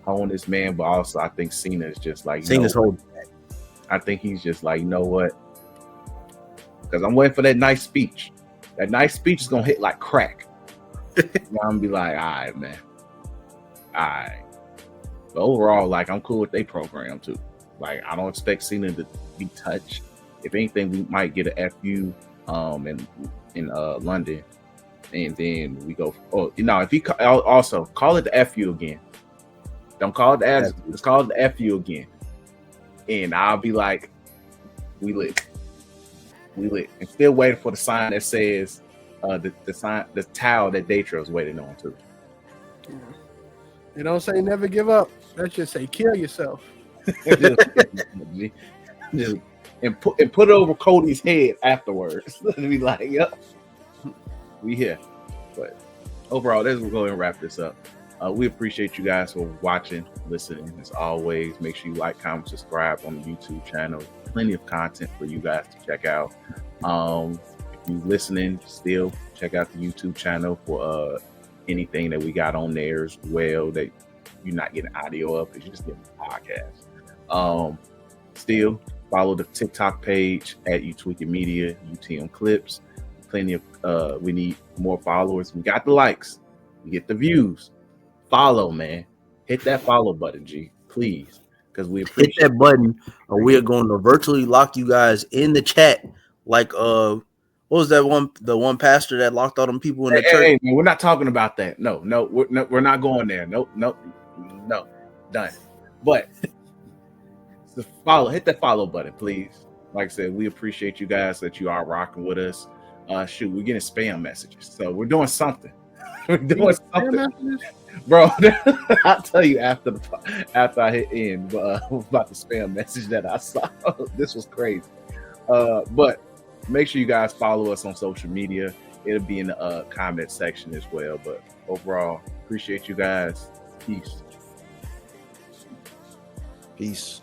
on this man, but also I think Cena is just like Cena's holding back. I think he's just like, you know what? Because I'm waiting for that nice speech. That nice speech is gonna hit like crack. I'm gonna be like, all right, man. All right. But overall, like I'm cool with their program too. Like I don't expect Cena to be touched. If anything, we might get a FU in London, and then we go. Oh, if he also call it the FU again. Don't call it the F. Let's call it the FU again, and I'll be like, we lit, and still waiting for the sign that says the towel that Datro's waiting on too. Yeah. They don't say never give up. Let's just say kill yourself. just and put it over Cody's head afterwards. Be like, yep, we here. But overall, we're going to wrap this up. We appreciate you guys for watching, listening. As always, make sure you like, comment, subscribe on the YouTube channel. Plenty of content for you guys to check out. If you're listening, still check out the YouTube channel for anything that we got on there as well that you're not getting audio of, because you're just getting the podcast. Still follow the TikTok page at Tweeking Media, UTM Clips. Plenty of we need more followers. We got the likes, we get the views. Follow, man. Hit that follow button, G, please, because we appreciate that button, or we are going to virtually lock you guys in the chat. Like what was that one? The one pastor that locked all them people in the church. Hey, man, we're not talking about that. No, we're not going there. Nope, done. But hit that follow button, please. Like I said, we appreciate you guys that you are rocking with us. We're getting spam messages, so we're doing something. We're doing something, bro. I'll tell you after I hit end about the spam message that I saw. This was crazy. But make sure you guys follow us on social media. It'll be in the comment section as well. But overall, appreciate you guys. Peace.